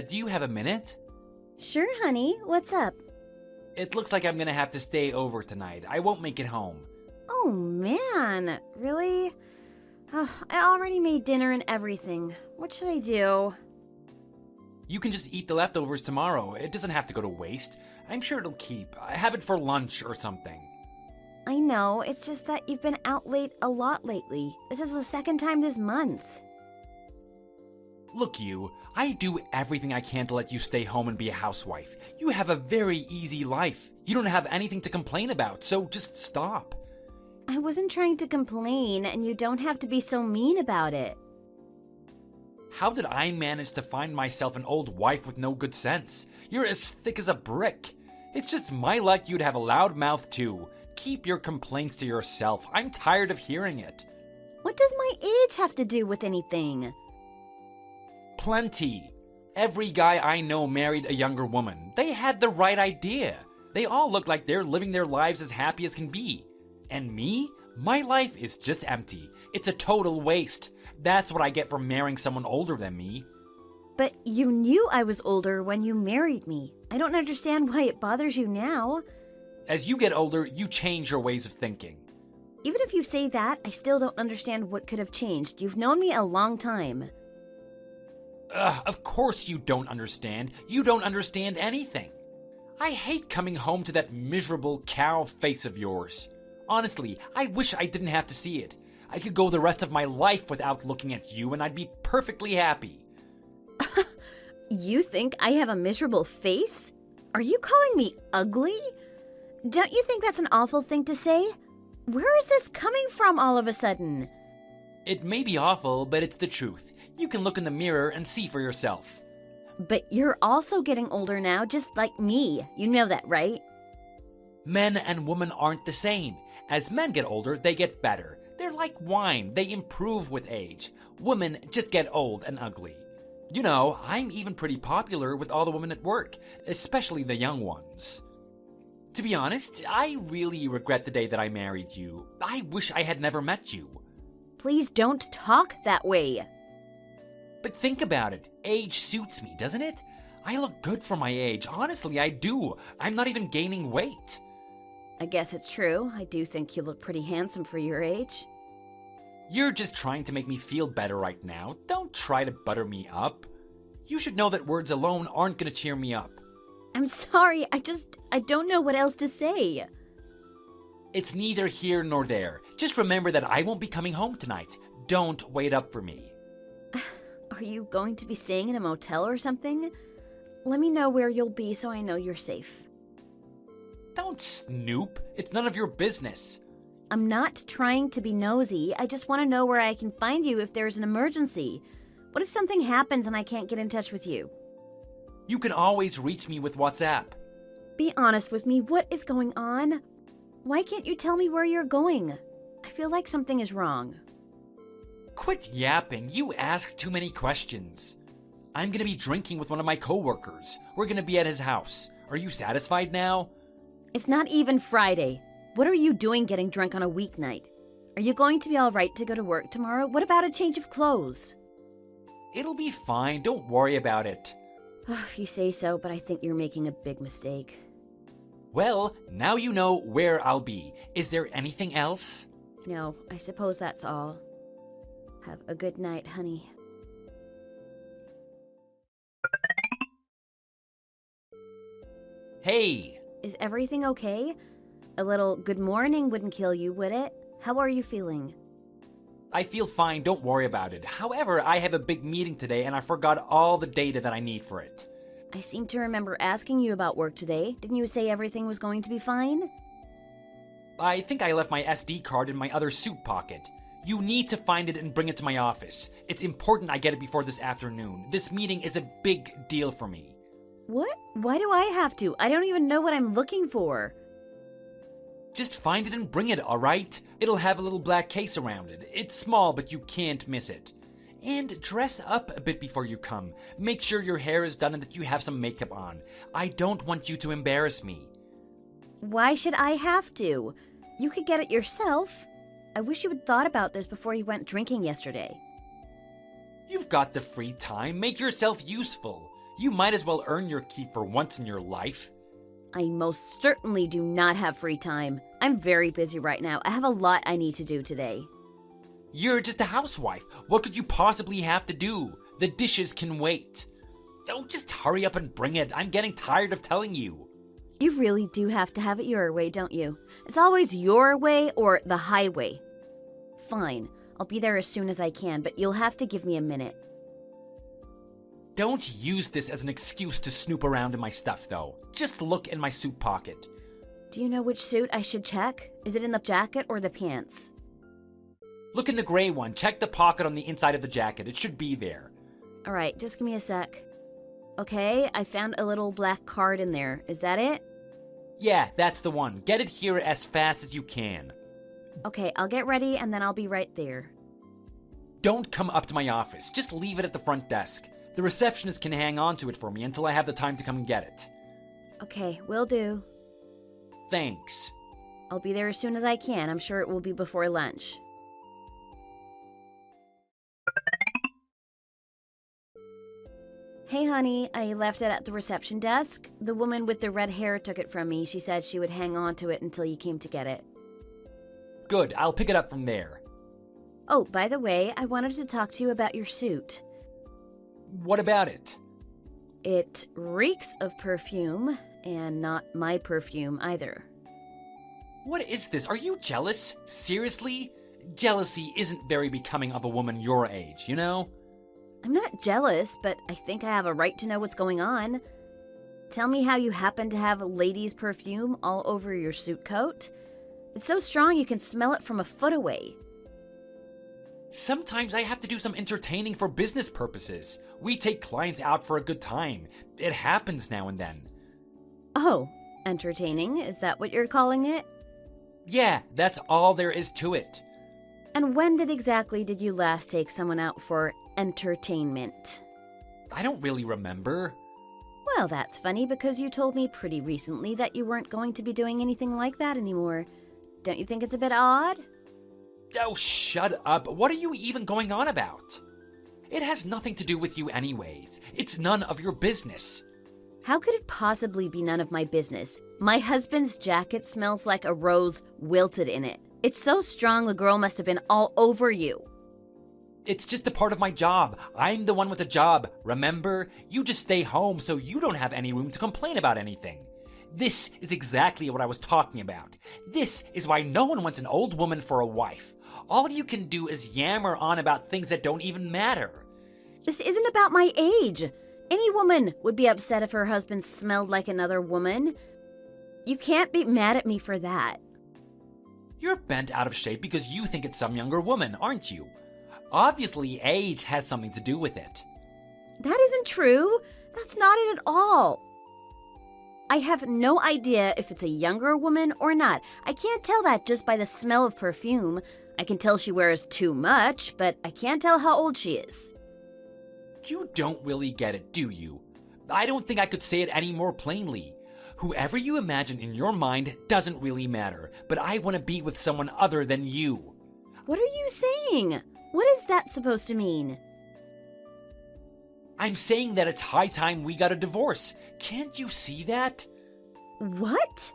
do you have a minute? Sure, honey. What's up? It looks like I'm gonna have to stay over tonight. I won't make it home. Oh, man. Really? Oh, I already made dinner and everything. What should I do? You can just eat the leftovers tomorrow. It doesn't have to go to waste. I'm sure it'll keep. Have it for lunch or something. I know, it's just that you've been out late a lot lately. This is the second time this month. Look, I do everything I can to let you stay home and be a housewife. You have a very easy life. You don't have anything to complain about, so just stop. I wasn't trying to complain, and you don't have to be so mean about it. How did I manage to find myself an old wife with no good sense? You're as thick as a brick. It's just my luck you'd have a loud mouth too. Keep your complaints to yourself. I'm tired of hearing it. What does my age have to do with anything? Plenty. Every guy I know married a younger woman. They had the right idea. They all look like they're living their lives as happy as can be. And me? My life is just empty. It's a total waste. That's what I get for marrying someone older than me. But you knew I was older when you married me. I don't understand why it bothers you now. As you get older, you change your ways of thinking. Even if you say that, I still don't understand what could have changed. You've known me a long time. Of course you don't understand. You don't understand anything. I hate coming home to that miserable cow face of yours. Honestly, I wish I didn't have to see it. I could go the rest of my life without looking at you and I'd be perfectly happy. You think I have a miserable face? Are you calling me ugly? Don't you think that's an awful thing to say? Where is this coming from all of a sudden? It may be awful, but it's the truth. You can look in the mirror and see for yourself. But you're also getting older now, just like me. You know that, right? Men and women aren't the same. As men get older, they get better. They're like wine. They improve with age. Women just get old and ugly. You know, I'm even pretty popular with all the women at work, especially the young ones. To be honest, I really regret the day that I married you. I wish I had never met you. Please don't talk that way. But think about it. Age suits me, doesn't it? I look good for my age. Honestly, I do. I'm not even gaining weight. I guess it's true. I do think you look pretty handsome for your age. You're just trying to make me feel better right now. Don't try to butter me up. You should know that words alone aren't gonna cheer me up. I'm sorry, I don't know what else to say. It's neither here nor there. Just remember that I won't be coming home tonight. Don't wait up for me. Are you going to be staying in a motel or something? Let me know where you'll be so I know you're safe. Don't snoop. It's none of your business. I'm not trying to be nosy. I just want to know where I can find you if there's an emergency. What if something happens and I can't get in touch with you? You can always reach me with WhatsApp. Be honest with me. What is going on? Why can't you tell me where you're going? I feel like something is wrong. Quit yapping. You ask too many questions. I'm gonna be drinking with one of my coworkers. We're gonna be at his house. Are you satisfied now? It's not even Friday. What are you doing getting drunk on a weeknight? Are you going to be all right to go to work tomorrow? What about a change of clothes? It'll be fine. Don't worry about it. If you say so, but I think you're making a big mistake. Well, now you know where I'll be. Is there anything else? No, I suppose that's all. Have a good night, honey. Hey! Is everything okay? A little good morning wouldn't kill you, would it? How are you feeling? I feel fine, don't worry about it. However, I have a big meeting today and I forgot all the data that I need for it. I seem to remember asking you about work today. Didn't you say everything was going to be fine? I think I left my SD card in my other suit pocket. You need to find it and bring it to my office. It's important I get it before this afternoon. This meeting is a big deal for me. What? Why do I have to? I don't even know what I'm looking for. Just find it and bring it, alright? It'll have a little black case around it. It's small, but you can't miss it. And dress up a bit before you come. Make sure your hair is done and that you have some makeup on. I don't want you to embarrass me. Why should I have to? You could get it yourself. I wish you had thought about this before you went drinking yesterday. You've got the free time. Make yourself useful. You might as well earn your keep for once in your life. I most certainly do not have free time. I'm very busy right now. I have a lot I need to do today. You're just a housewife. What could you possibly have to do? The dishes can wait. Oh, just hurry up and bring it. I'm getting tired of telling you. You really do have to have it your way, don't you? It's always your way or the highway. Fine, I'll be there as soon as I can, but you'll have to give me a minute. Don't use this as an excuse to snoop around in my stuff, though. Just look in my suit pocket. Do you know which suit I should check? Is it in the jacket or the pants? Look in the gray one. Check the pocket on the inside of the jacket. It should be there. All right, just give me a sec. Okay, I found a little black card in there. Is that it? Yeah, that's the one. Get it here as fast as you can. Okay, I'll get ready and then I'll be right there. Don't come up to my office. Just leave it at the front desk. The receptionist can hang on to it for me until I have the time to come and get it. Okay, will do. Thanks. I'll be there as soon as I can. I'm sure it will be before lunch. Hey, honey, I left it at the reception desk. The woman with the red hair took it from me. She said she would hang on to it until you came to get it. Good, I'll pick it up from there. Oh, by the way, I wanted to talk to you about your suit. What about it? It reeks of perfume, and not my perfume either. What is this? Are you jealous? Seriously? Jealousy isn't very becoming of a woman your age, you know? I'm not jealous, but I think I have a right to know what's going on. Tell me how you happen to have ladies' perfume all over your suit coat. It's so strong you can smell it from a foot away. Sometimes I have to do some entertaining for business purposes. We take clients out for a good time. It happens now and then. Oh, entertaining? Is that what you're calling it? Yeah, that's all there is to it. And when exactly did you last take someone out for entertainment? I don't really remember. Well, that's funny because you told me pretty recently that you weren't going to be doing anything like that anymore. Don't you think it's a bit odd? Oh, shut up. What are you even going on about? It has nothing to do with you anyways. It's none of your business. How could it possibly be none of my business? My husband's jacket smells like a rose wilted in it. It's so strong the girl must have been all over you. It's just a part of my job. I'm the one with the job, remember? You just stay home so you don't have any room to complain about anything. This is exactly what I was talking about. This is why no one wants an old woman for a wife. All you can do is yammer on about things that don't even matter. This isn't about my age. Any woman would be upset if her husband smelled like another woman. You can't be mad at me for that. You're bent out of shape because you think it's some younger woman, aren't you? Obviously, age has something to do with it. That isn't true. That's not it at all. I have no idea if it's a younger woman or not. I can't tell that just by the smell of perfume. I can tell she wears too much, but I can't tell how old she is. You don't really get it, do you? I don't think I could say it any more plainly. Whoever you imagine in your mind doesn't really matter, but I want to be with someone other than you. What are you saying? What is that supposed to mean? I'm saying that it's high time we got a divorce. Can't you see that? What?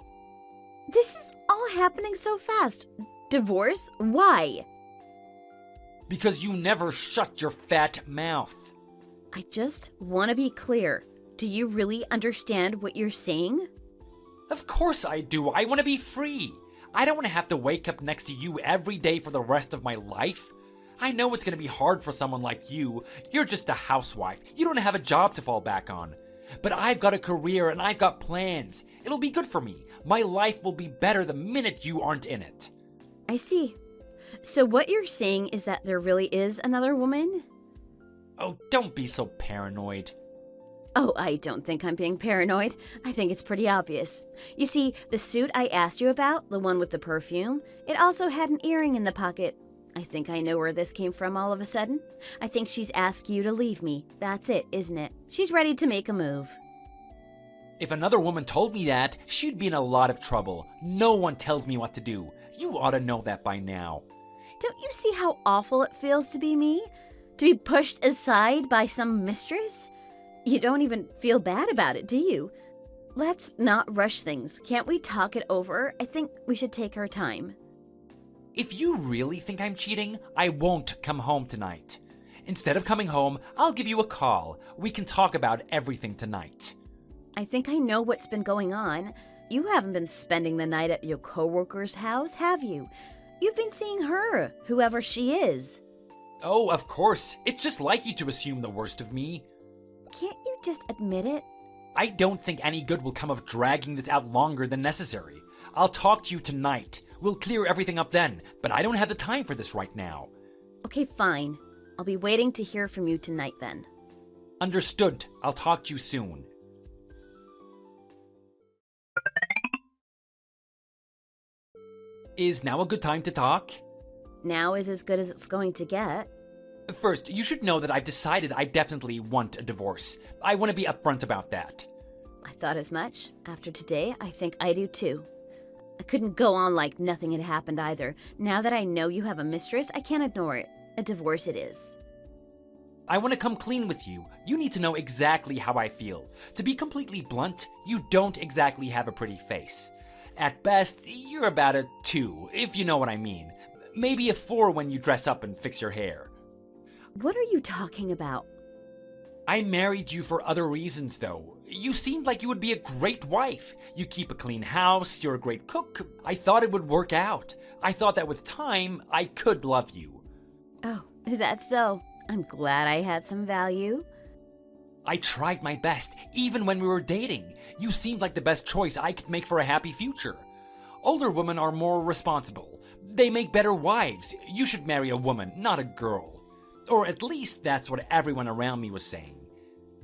This is all happening so fast. Divorce? Why? Because you never shut your fat mouth. I just want to be clear. Do you really understand what you're saying? Of course I do. I want to be free. I don't want to have to wake up next to you every day for the rest of my life. I know it's going to be hard for someone like you. You're just a housewife. You don't have a job to fall back on. But I've got a career and I've got plans. It'll be good for me. My life will be better the minute you aren't in it. I see. So what you're saying is that there really is another woman? Oh, don't be so paranoid. Oh, I don't think I'm being paranoid. I think it's pretty obvious. You see, the suit I asked you about, the one with the perfume, it also had an earring in the pocket. I think I know where this came from all of a sudden. I think she's asked you to leave me. That's it, isn't it? She's ready to make a move. If another woman told me that, she'd be in a lot of trouble. No one tells me what to do. You ought to know that by now. Don't you see how awful it feels to be me? To be pushed aside by some mistress? You don't even feel bad about it, do you? Let's not rush things. Can't we talk it over? I think we should take our time. If you really think I'm cheating, I won't come home tonight. Instead of coming home, I'll give you a call. We can talk about everything tonight. I think I know what's been going on. You haven't been spending the night at your coworker's house, have you? You've been seeing her, whoever she is. Oh, of course. It's just like you to assume the worst of me. Can't you just admit it? I don't think any good will come of dragging this out longer than necessary. I'll talk to you tonight. We'll clear everything up then, but I don't have the time for this right now. Okay, fine. I'll be waiting to hear from you tonight then. Understood. I'll talk to you soon. Is now a good time to talk? Now is as good as it's going to get. First, you should know that I've decided I definitely want a divorce. I want to be upfront about that. I thought as much. After today, I think I do too. I couldn't go on like nothing had happened either. Now that I know you have a mistress, I can't ignore it. A divorce it is. I want to come clean with you. You need to know exactly how I feel. To be completely blunt, you don't exactly have a pretty face. At best, you're about a 2, if you know what I mean. Maybe a 4 when you dress up and fix your hair. What are you talking about? I married you for other reasons, though. You seemed like you would be a great wife. You keep a clean house, you're a great cook. I thought it would work out. I thought that with time, I could love you. Oh, is that so? I'm glad I had some value. I tried my best, even when we were dating. You seemed like the best choice I could make for a happy future. Older women are more responsible. They make better wives. You should marry a woman, not a girl. Or at least that's what everyone around me was saying.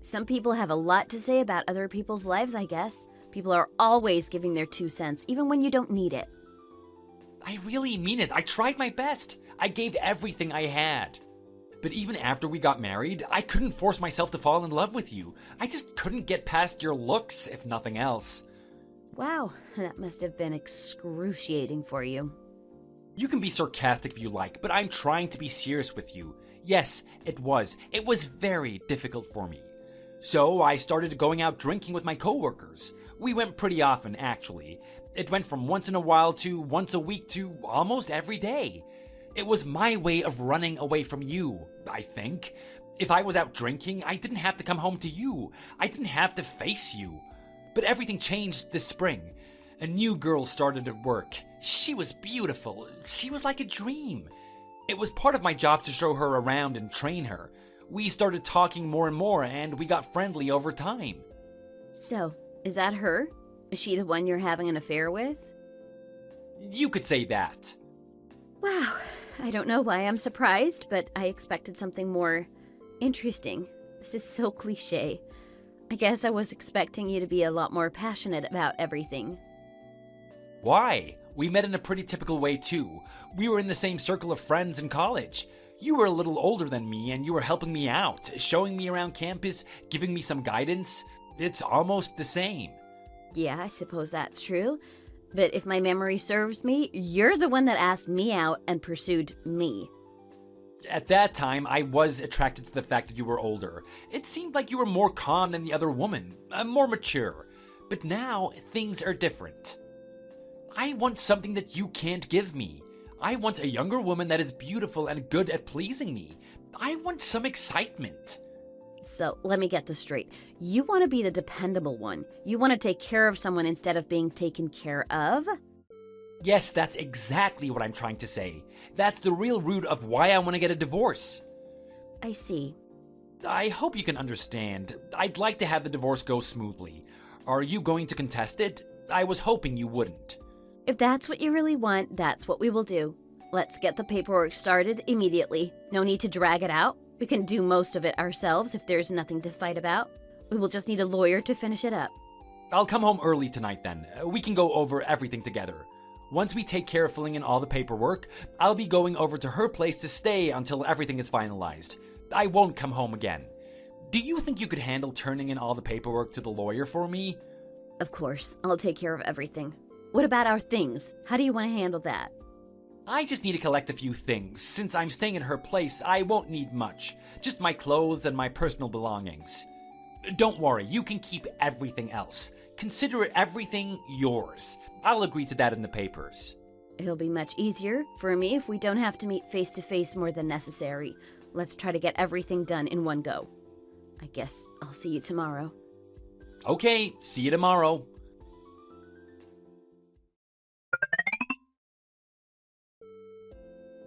Some people have a lot to say about other people's lives, I guess. People are always giving their 2 cents, even when you don't need it. I really mean it. I tried my best. I gave everything I had. But even after we got married, I couldn't force myself to fall in love with you. I just couldn't get past your looks, if nothing else. Wow, that must have been excruciating for you. You can be sarcastic if you like, but I'm trying to be serious with you. Yes, it was. It was very difficult for me. So I started going out drinking with my coworkers. We went pretty often, actually. It went from once in a while to once a week to almost every day. It was my way of running away from you, I think. If I was out drinking, I didn't have to come home to you. I didn't have to face you. But everything changed this spring. A new girl started at work. She was beautiful. She was like a dream. It was part of my job to show her around and train her. We started talking more and more, and we got friendly over time. So, is that her? Is she the one you're having an affair with? You could say that. Wow, I don't know why I'm surprised, but I expected something more interesting. This is so cliche. I guess I was expecting you to be a lot more passionate about everything. Why? We met in a pretty typical way too. We were in the same circle of friends in college. You were a little older than me and you were helping me out, showing me around campus, giving me some guidance. It's almost the same. Yeah, I suppose that's true. But if my memory serves me, you're the one that asked me out and pursued me. At that time, I was attracted to the fact that you were older. It seemed like you were more calm than the other woman, more mature. But now, things are different. I want something that you can't give me. I want a younger woman that is beautiful and good at pleasing me. I want some excitement. So, let me get this straight. You want to be the dependable one. You want to take care of someone instead of being taken care of? Yes, that's exactly what I'm trying to say. That's the real root of why I want to get a divorce. I see. I hope you can understand. I'd like to have the divorce go smoothly. Are you going to contest it? I was hoping you wouldn't. If that's what you really want, that's what we will do. Let's get the paperwork started immediately. No need to drag it out. We can do most of it ourselves if there's nothing to fight about. We will just need a lawyer to finish it up. I'll come home early tonight then. We can go over everything together. Once we take care of filling in all the paperwork, I'll be going over to her place to stay until everything is finalized. I won't come home again. Do you think you could handle turning in all the paperwork to the lawyer for me? Of course, I'll take care of everything. What about our things? How do you want to handle that? I just need to collect a few things. Since I'm staying at her place, I won't need much. Just my clothes and my personal belongings. Don't worry, you can keep everything else. Consider everything yours. I'll agree to that in the papers. It'll be much easier for me if we don't have to meet face to face more than necessary. Let's try to get everything done in one go. I guess I'll see you tomorrow. Okay, see you tomorrow.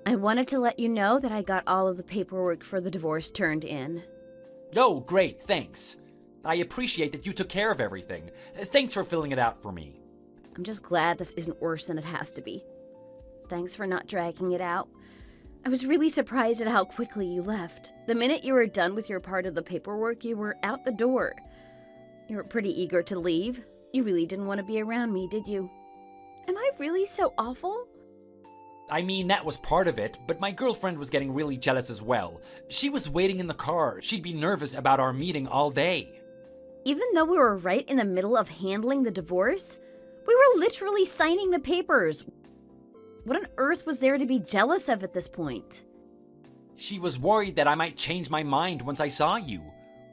I wanted to let you know that I got all of the paperwork for the divorce turned in. Oh, great, thanks. I appreciate that you took care of everything. Thanks for filling it out for me. I'm just glad this isn't worse than it has to be. Thanks for not dragging it out. I was really surprised at how quickly you left. The minute you were done with your part of the paperwork, you were out the door. You were pretty eager to leave. You really didn't want to be around me, did you? Am I really so awful? I mean, that was part of it, but my girlfriend was getting really jealous as well. She was waiting in the car. She'd be nervous about our meeting all day. Even though we were right in the middle of handling the divorce, we were literally signing the papers. What on earth was there to be jealous of at this point? She was worried that I might change my mind once I saw you.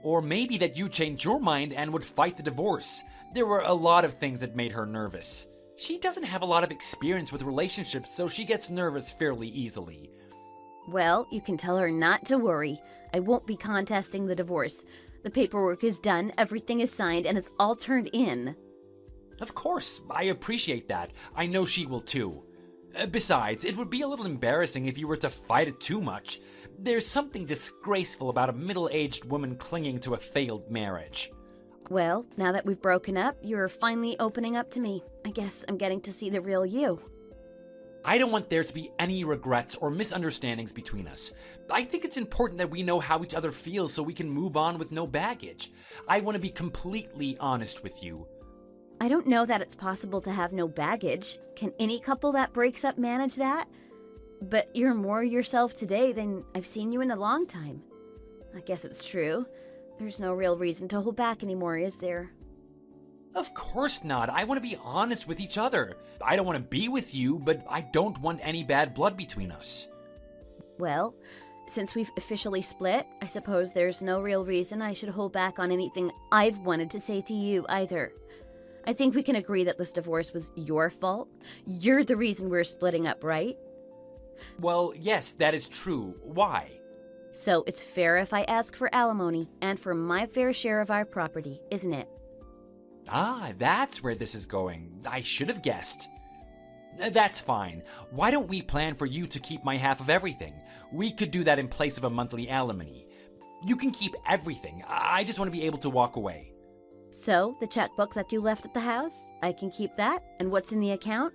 Or maybe that you changed your mind and would fight the divorce. There were a lot of things that made her nervous. She doesn't have a lot of experience with relationships, so she gets nervous fairly easily. Well, you can tell her not to worry. I won't be contesting the divorce. The paperwork is done, everything is signed, and it's all turned in. Of course, I appreciate that. I know she will too. Besides, it would be a little embarrassing if you were to fight it too much. There's something disgraceful about a middle-aged woman clinging to a failed marriage. Well, now that we've broken up, you're finally opening up to me. I guess I'm getting to see the real you. I don't want there to be any regrets or misunderstandings between us. I think it's important that we know how each other feels so we can move on with no baggage. I want to be completely honest with you. I don't know that it's possible to have no baggage. Can any couple that breaks up manage that? But you're more yourself today than I've seen you in a long time. I guess it's true. There's no real reason to hold back anymore, is there? Of course not. I want to be honest with each other. I don't want to be with you, but I don't want any bad blood between us. Well, since we've officially split, I suppose there's no real reason I should hold back on anything I've wanted to say to you either. I think we can agree that this divorce was your fault. You're the reason we're splitting up, right? Well, yes, that is true. Why? So it's fair if I ask for alimony and for my fair share of our property, isn't it? Ah, that's where this is going. I should have guessed. That's fine. Why don't we plan for you to keep my half of everything? We could do that in place of a monthly alimony. You can keep everything. I just want to be able to walk away. So, the checkbook that you left at the house, I can keep that? And what's in the account?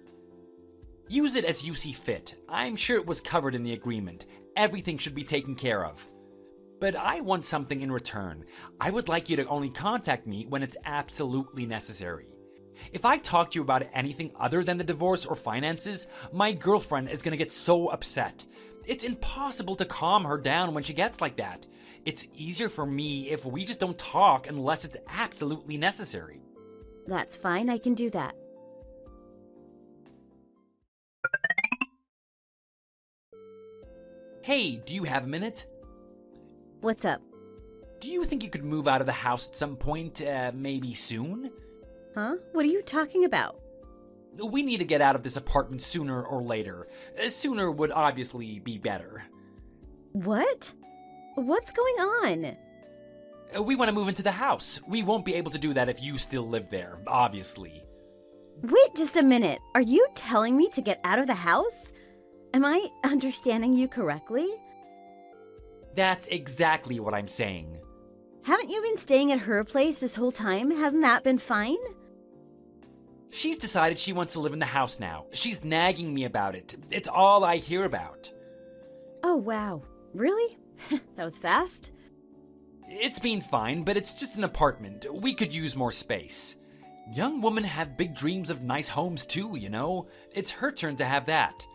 Use it as you see fit. I'm sure it was covered in the agreement. Everything should be taken care of. But I want something in return. I would like you to only contact me when it's absolutely necessary. If I talk to you about anything other than the divorce or finances, my girlfriend is going to get so upset. It's impossible to calm her down when she gets like that. It's easier for me if we just don't talk unless it's absolutely necessary. That's fine, I can do that. Hey, do you have a minute? What's up? Do you think you could move out of the house at some point, maybe soon? Huh? What are you talking about? We need to get out of this apartment sooner or later. Sooner would obviously be better. What? What's going on? We want to move into the house. We won't be able to do that if you still live there, obviously. Wait just a minute. Are you telling me to get out of the house? Am I understanding you correctly? That's exactly what I'm saying. Haven't you been staying at her place this whole time? Hasn't that been fine? She's decided she wants to live in the house now. She's nagging me about it. It's all I hear about. Oh, wow. Really? That was fast. It's been fine, but it's just an apartment. We could use more space. Young women have big dreams of nice homes too, you know? It's her turn to have that.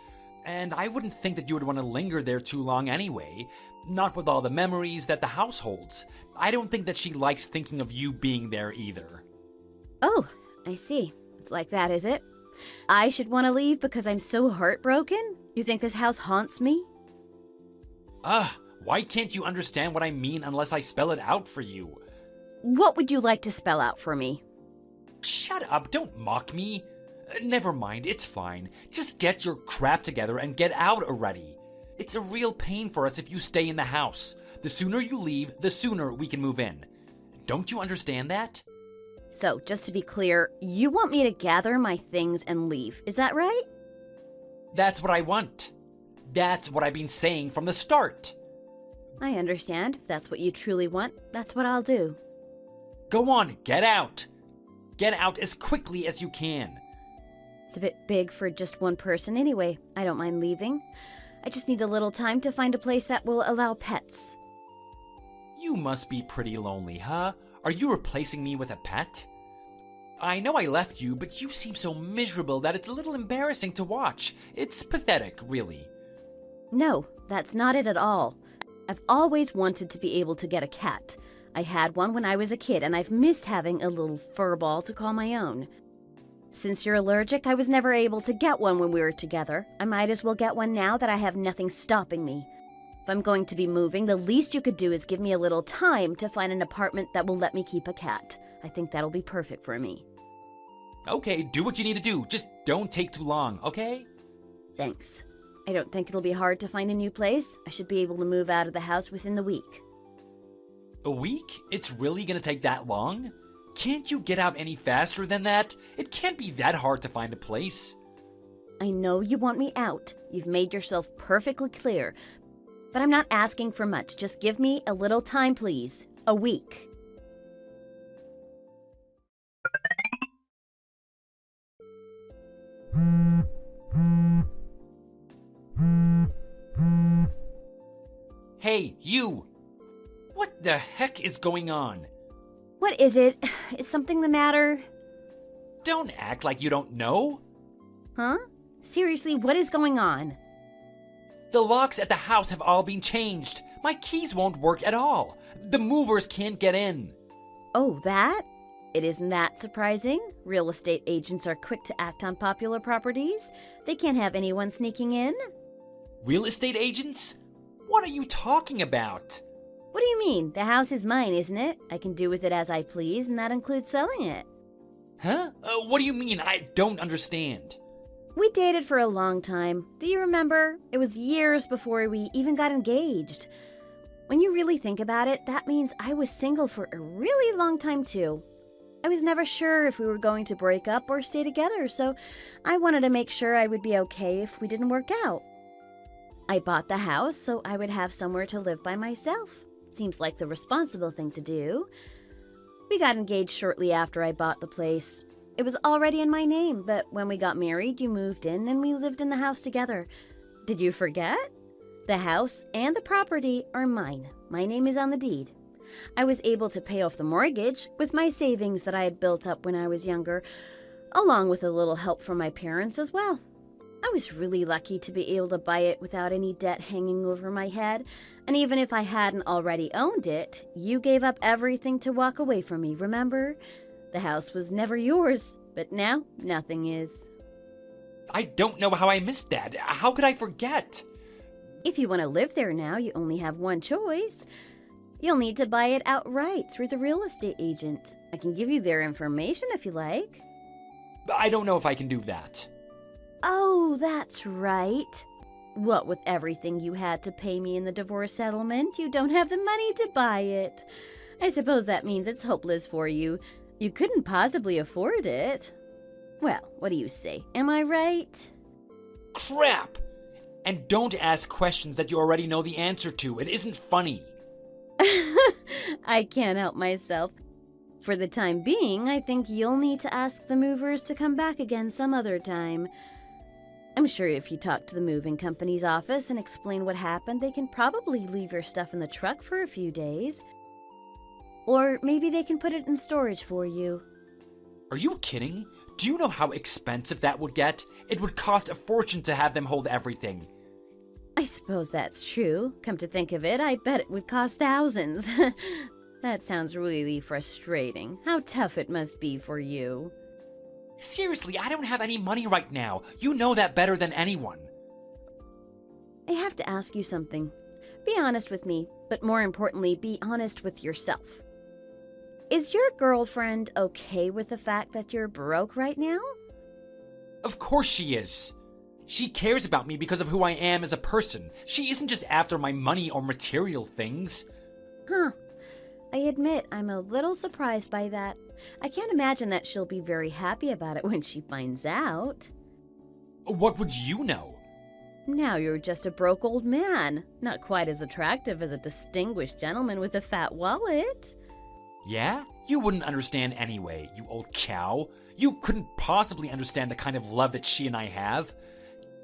And I wouldn't think that you would want to linger there too long anyway. Not with all the memories that the house holds. I don't think that she likes thinking of you being there either. Oh, I see. It's like that, is it? I should want to leave because I'm so heartbroken? You think this house haunts me? Why can't you understand what I mean unless I spell it out for you? What would you like to spell out for me? Shut up, don't mock me. Never mind, it's fine. Just get your crap together and get out already. It's a real pain for us if you stay in the house. The sooner you leave, the sooner we can move in. Don't you understand that? So, just to be clear, you want me to gather my things and leave, is that right? That's what I want. That's what I've been saying from the start. I understand. If that's what you truly want, that's what I'll do. Go on, get out. Get out as quickly as you can. It's a bit big for just one person anyway. I don't mind leaving. I just need a little time to find a place that will allow pets. You must be pretty lonely, huh? Are you replacing me with a pet? I know I left you, but you seem so miserable that it's a little embarrassing to watch. It's pathetic, really. No, that's not it at all. I've always wanted to be able to get a cat. I had one when I was a kid, and I've missed having a little fur ball to call my own. Since you're allergic, I was never able to get one when we were together. I might as well get one now that I have nothing stopping me. If I'm going to be moving, the least you could do is give me a little time to find an apartment that will let me keep a cat. I think that'll be perfect for me. Okay, do what you need to do. Just don't take too long, okay? Thanks. I don't think it'll be hard to find a new place. I should be able to move out of the house within the week. A week? It's really gonna take that long? Can't you get out any faster than that? It can't be that hard to find a place. I know you want me out. You've made yourself perfectly clear. But I'm not asking for much. Just give me a little time, please. A week. Hey, you! What the heck is going on? What is it? Is something the matter? Don't act like you don't know. Huh? Seriously, what is going on? The locks at the house have all been changed. My keys won't work at all. The movers can't get in. Oh, that? It isn't that surprising. Real estate agents are quick to act on popular properties. They can't have anyone sneaking in. Real estate agents? What are you talking about? What do you mean? The house is mine, isn't it? I can do with it as I please, and that includes selling it. Huh? What do you mean? I don't understand. We dated for a long time. Do you remember? It was years before we even got engaged. When you really think about it, that means I was single for a really long time too. I was never sure if we were going to break up or stay together, so I wanted to make sure I would be okay if we didn't work out. I bought the house so I would have somewhere to live by myself. Seems like the responsible thing to do. We got engaged shortly after I bought the place. It was already in my name, but when we got married, you moved in and we lived in the house together. Did you forget? The house and the property are mine. My name is on the deed. I was able to pay off the mortgage with my savings that I had built up when I was younger, along with a little help from my parents as well. I was really lucky to be able to buy it without any debt hanging over my head, and even if I hadn't already owned it, you gave up everything to walk away from me, remember? The house was never yours, but now nothing is. I don't know how I missed that. How could I forget? If you want to live there now, you only have one choice. You'll need to buy it outright through the real estate agent. I can give you their information if you like. I don't know if I can do that. Oh, that's right. What with everything you had to pay me in the divorce settlement, you don't have the money to buy it. I suppose that means it's hopeless for you. You couldn't possibly afford it. Well, what do you say? Am I right? Crap! And don't ask questions that you already know the answer to. It isn't funny. I can't help myself. For the time being, I think you'll need to ask the movers to come back again some other time. I'm sure if you talk to the moving company's office and explain what happened, they can probably leave your stuff in the truck for a few days. Or maybe they can put it in storage for you. Are you kidding? Do you know how expensive that would get? It would cost a fortune to have them hold everything. I suppose that's true. Come to think of it, I bet it would cost thousands. That sounds really frustrating. How tough it must be for you. Seriously, I don't have any money right now. You know that better than anyone. I have to ask you something. Be honest with me, but more importantly, be honest with yourself. Is your girlfriend okay with the fact that you're broke right now? Of course she is. She cares about me because of who I am as a person. She isn't just after my money or material things. Huh. I admit I'm a little surprised by that. I can't imagine that she'll be very happy about it when she finds out. What would you know? Now you're just a broke old man, not quite as attractive as a distinguished gentleman with a fat wallet. Yeah? You wouldn't understand anyway, you old cow. You couldn't possibly understand the kind of love that she and I have.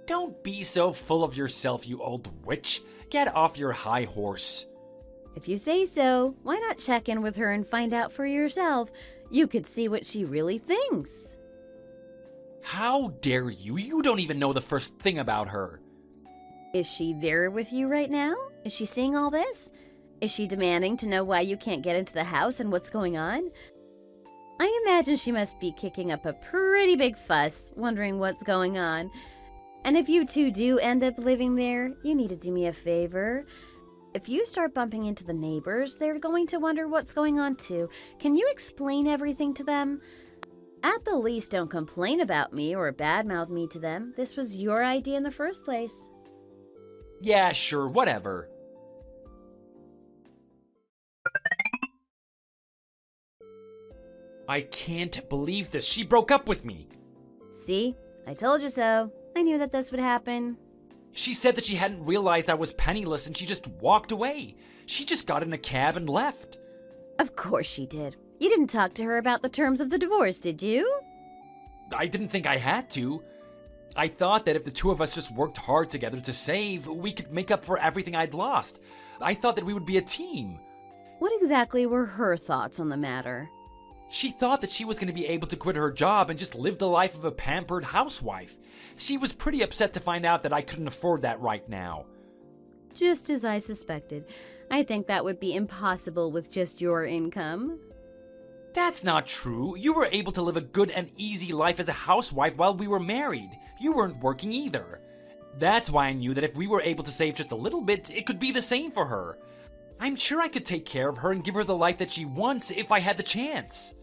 Don't be so full of yourself, you old witch. Get off your high horse. If you say so, why not check in with her and find out for yourself? You could see what she really thinks. How dare you? You don't even know the first thing about her. Is she there with you right now? Is she seeing all this? Is she demanding to know why you can't get into the house and what's going on? I imagine she must be kicking up a pretty big fuss, wondering what's going on. And if you two do end up living there, you need to do me a favor. If you start bumping into the neighbors, they're going to wonder what's going on too. Can you explain everything to them? At the least, don't complain about me or badmouth me to them. This was your idea in the first place. Yeah, sure, whatever. I can't believe this. She broke up with me. See? I told you so. I knew that this would happen. She said that she hadn't realized I was penniless and she just walked away. She just got in a cab and left. Of course she did. You didn't talk to her about the terms of the divorce, did you? I didn't think I had to. I thought that if the two of us just worked hard together to save, we could make up for everything I'd lost. I thought that we would be a team. What exactly were her thoughts on the matter? She thought that she was going to be able to quit her job and just live the life of a pampered housewife. She was pretty upset to find out that I couldn't afford that right now. Just as I suspected. I think that would be impossible with just your income. That's not true. You were able to live a good and easy life as a housewife while we were married. You weren't working either. That's why I knew that if we were able to save just a little bit, it could be the same for her. I'm sure I could take care of her and give her the life that she wants if I had the chance.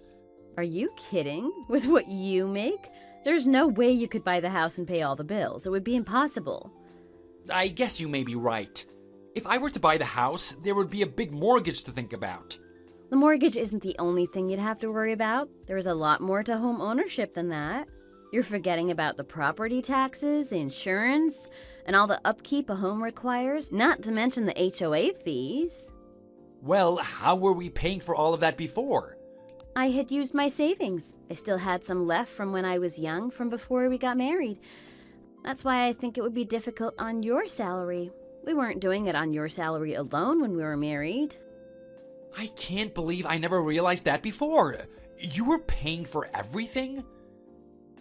Are you kidding? With what you make? There's no way you could buy the house and pay all the bills. It would be impossible. I guess you may be right. If I were to buy the house, there would be a big mortgage to think about. The mortgage isn't the only thing you'd have to worry about. There is a lot more to home ownership than that. You're forgetting about the property taxes, the insurance, and all the upkeep a home requires, not to mention the HOA fees. Well, how were we paying for all of that before? I had used my savings. I still had some left from when I was young, from before we got married. That's why I think it would be difficult on your salary. We weren't doing it on your salary alone when we were married. I can't believe I never realized that before. You were paying for everything?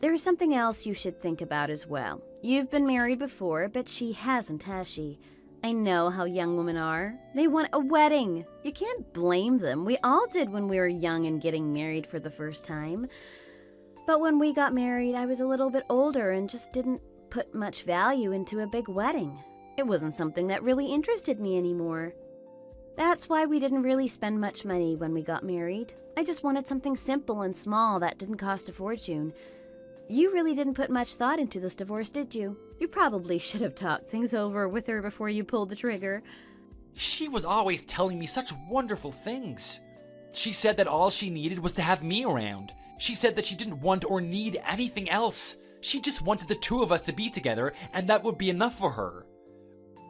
There's something else you should think about as well. You've been married before, but she hasn't, has she? I know how young women are. They want a wedding. You can't blame them. We all did when we were young and getting married for the first time. But when we got married, I was a little bit older and just didn't put much value into a big wedding. It wasn't something that really interested me anymore. That's why we didn't really spend much money when we got married. I just wanted something simple and small that didn't cost a fortune. You really didn't put much thought into this divorce, did you? You probably should have talked things over with her before you pulled the trigger. She was always telling me such wonderful things. She said that all she needed was to have me around. She said that she didn't want or need anything else. She just wanted the two of us to be together, and that would be enough for her.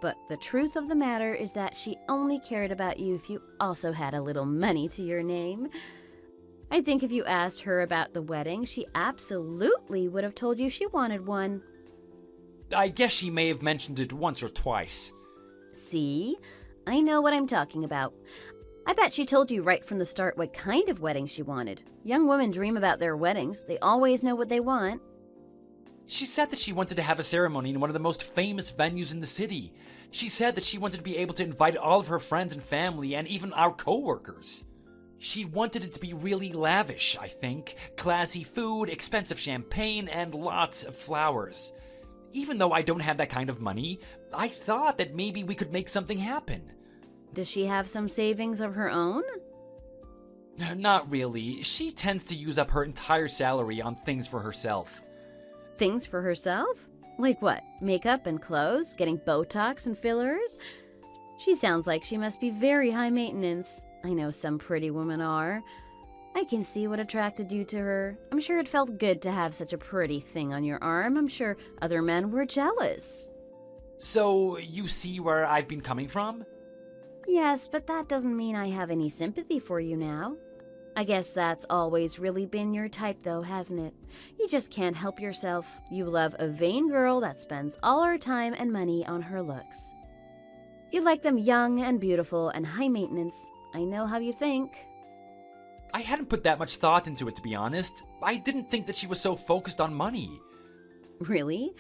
But the truth of the matter is that she only cared about you if you also had a little money to your name. I think if you asked her about the wedding, she absolutely would have told you she wanted one. I guess she may have mentioned it once or twice. See? I know what I'm talking about. I bet she told you right from the start what kind of wedding she wanted. Young women dream about their weddings. They always know what they want. She said that she wanted to have a ceremony in one of the most famous venues in the city. She said that she wanted to be able to invite all of her friends and family and even our co-workers. She wanted it to be really lavish, I think. Classy food, expensive champagne, and lots of flowers. Even though I don't have that kind of money, I thought that maybe we could make something happen. Does she have some savings of her own? Not really. She tends to use up her entire salary on things for herself. Things for herself? Like what? Makeup and clothes? Getting Botox and fillers? She sounds like she must be very high maintenance. I know some pretty women are. I can see what attracted you to her. I'm sure it felt good to have such a pretty thing on your arm. I'm sure other men were jealous. So, you see where I've been coming from? Yes, but that doesn't mean I have any sympathy for you now. I guess that's always really been your type, though, hasn't it? You just can't help yourself. You love a vain girl that spends all her time and money on her looks. You like them young and beautiful and high maintenance. I know how you think. I hadn't put that much thought into it, to be honest. I didn't think that she was so focused on money. Really?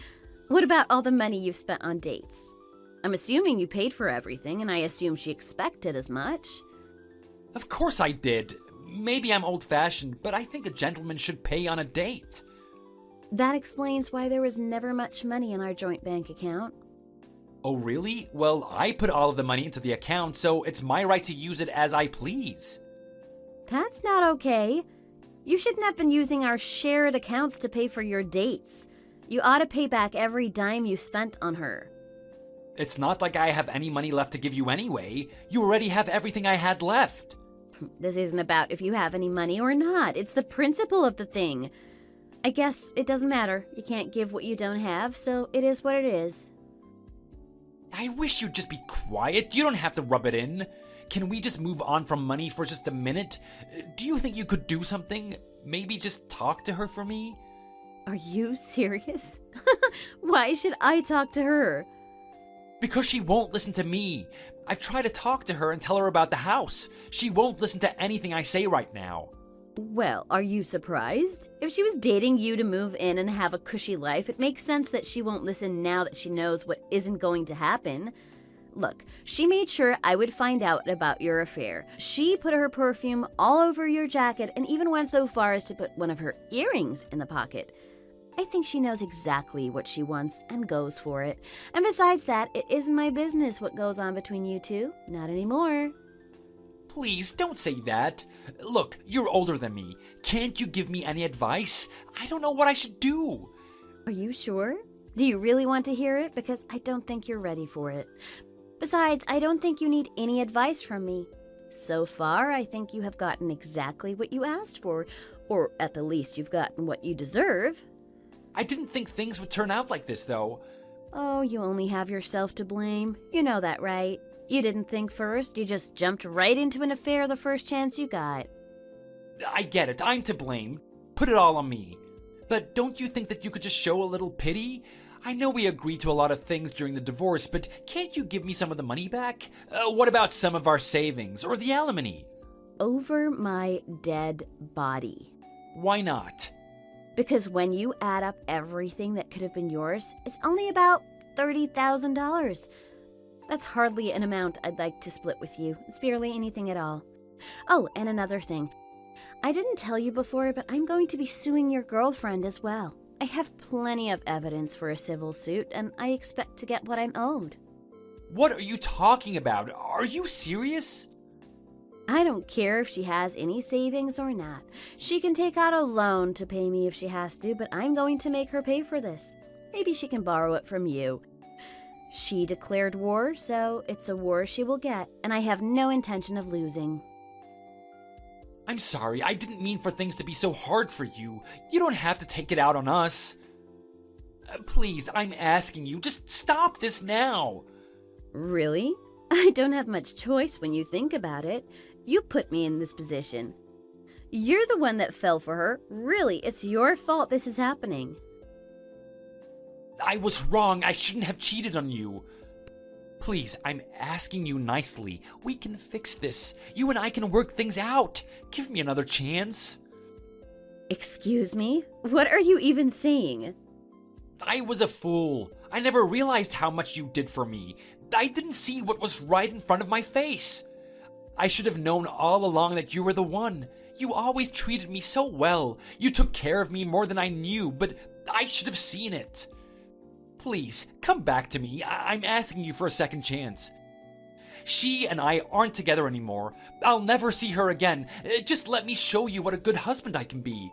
What about all the money you've spent on dates? I'm assuming you paid for everything, and I assume she expected as much. Of course I did. Maybe I'm old-fashioned, but I think a gentleman should pay on a date. That explains why there was never much money in our joint bank account. Oh, really? Well, I put all of the money into the account, so it's my right to use it as I please. That's not okay. You shouldn't have been using our shared accounts to pay for your dates. You ought to pay back every dime you spent on her. It's not like I have any money left to give you anyway. You already have everything I had left. This isn't about if you have any money or not. It's the principle of the thing. I guess it doesn't matter. You can't give what you don't have, so it is what it is. I wish you'd just be quiet. You don't have to rub it in. Can we just move on from money for just a minute? Do you think you could do something? Maybe just talk to her for me? Are you serious? Why should I talk to her? Because she won't listen to me. I've tried to talk to her and tell her about the house. She won't listen to anything I say right now. Well, are you surprised? If she was dating you to move in and have a cushy life, it makes sense that she won't listen now that she knows what isn't going to happen. Look, she made sure I would find out about your affair. She put her perfume all over your jacket and even went so far as to put one of her earrings in the pocket. I think she knows exactly what she wants and goes for it. And besides that, it isn't my business what goes on between you two. Not anymore. Please, don't say that. Look, you're older than me. Can't you give me any advice? I don't know what I should do. Are you sure? Do you really want to hear it? Because I don't think you're ready for it. Besides, I don't think you need any advice from me. So far, I think you have gotten exactly what you asked for. Or at the least, you've gotten what you deserve. I didn't think things would turn out like this, though. Oh, you only have yourself to blame. You know that, right? You didn't think first. You just jumped right into an affair the first chance you got. I get it. I'm to blame. Put it all on me. But don't you think that you could just show a little pity? I know we agreed to a lot of things during the divorce, but can't you give me some of the money back? What about some of our savings or the alimony? Over my dead body. Why not? Because when you add up everything that could have been yours, it's only about $30,000. That's hardly an amount I'd like to split with you. It's barely anything at all. Oh, and another thing. I didn't tell you before, but I'm going to be suing your girlfriend as well. I have plenty of evidence for a civil suit, and I expect to get what I'm owed. What are you talking about? Are you serious? I don't care if she has any savings or not. She can take out a loan to pay me if she has to, but I'm going to make her pay for this. Maybe she can borrow it from you. She declared war, so it's a war she will get, and I have no intention of losing. I'm sorry, I didn't mean for things to be so hard for you. You don't have to take it out on us. Please, I'm asking you, just stop this now. Really? I don't have much choice when you think about it. You put me in this position. You're the one that fell for her. Really, it's your fault this is happening. I was wrong. I shouldn't have cheated on you. Please, I'm asking you nicely. We can fix this. You and I can work things out. Give me another chance. Excuse me? What are you even saying? I was a fool. I never realized how much you did for me. I didn't see what was right in front of my face. I should have known all along that you were the one. You always treated me so well. You took care of me more than I knew, but I should have seen it. Please, come back to me. I'm asking you for a second chance. She and I aren't together anymore. I'll never see her again. Just let me show you what a good husband I can be.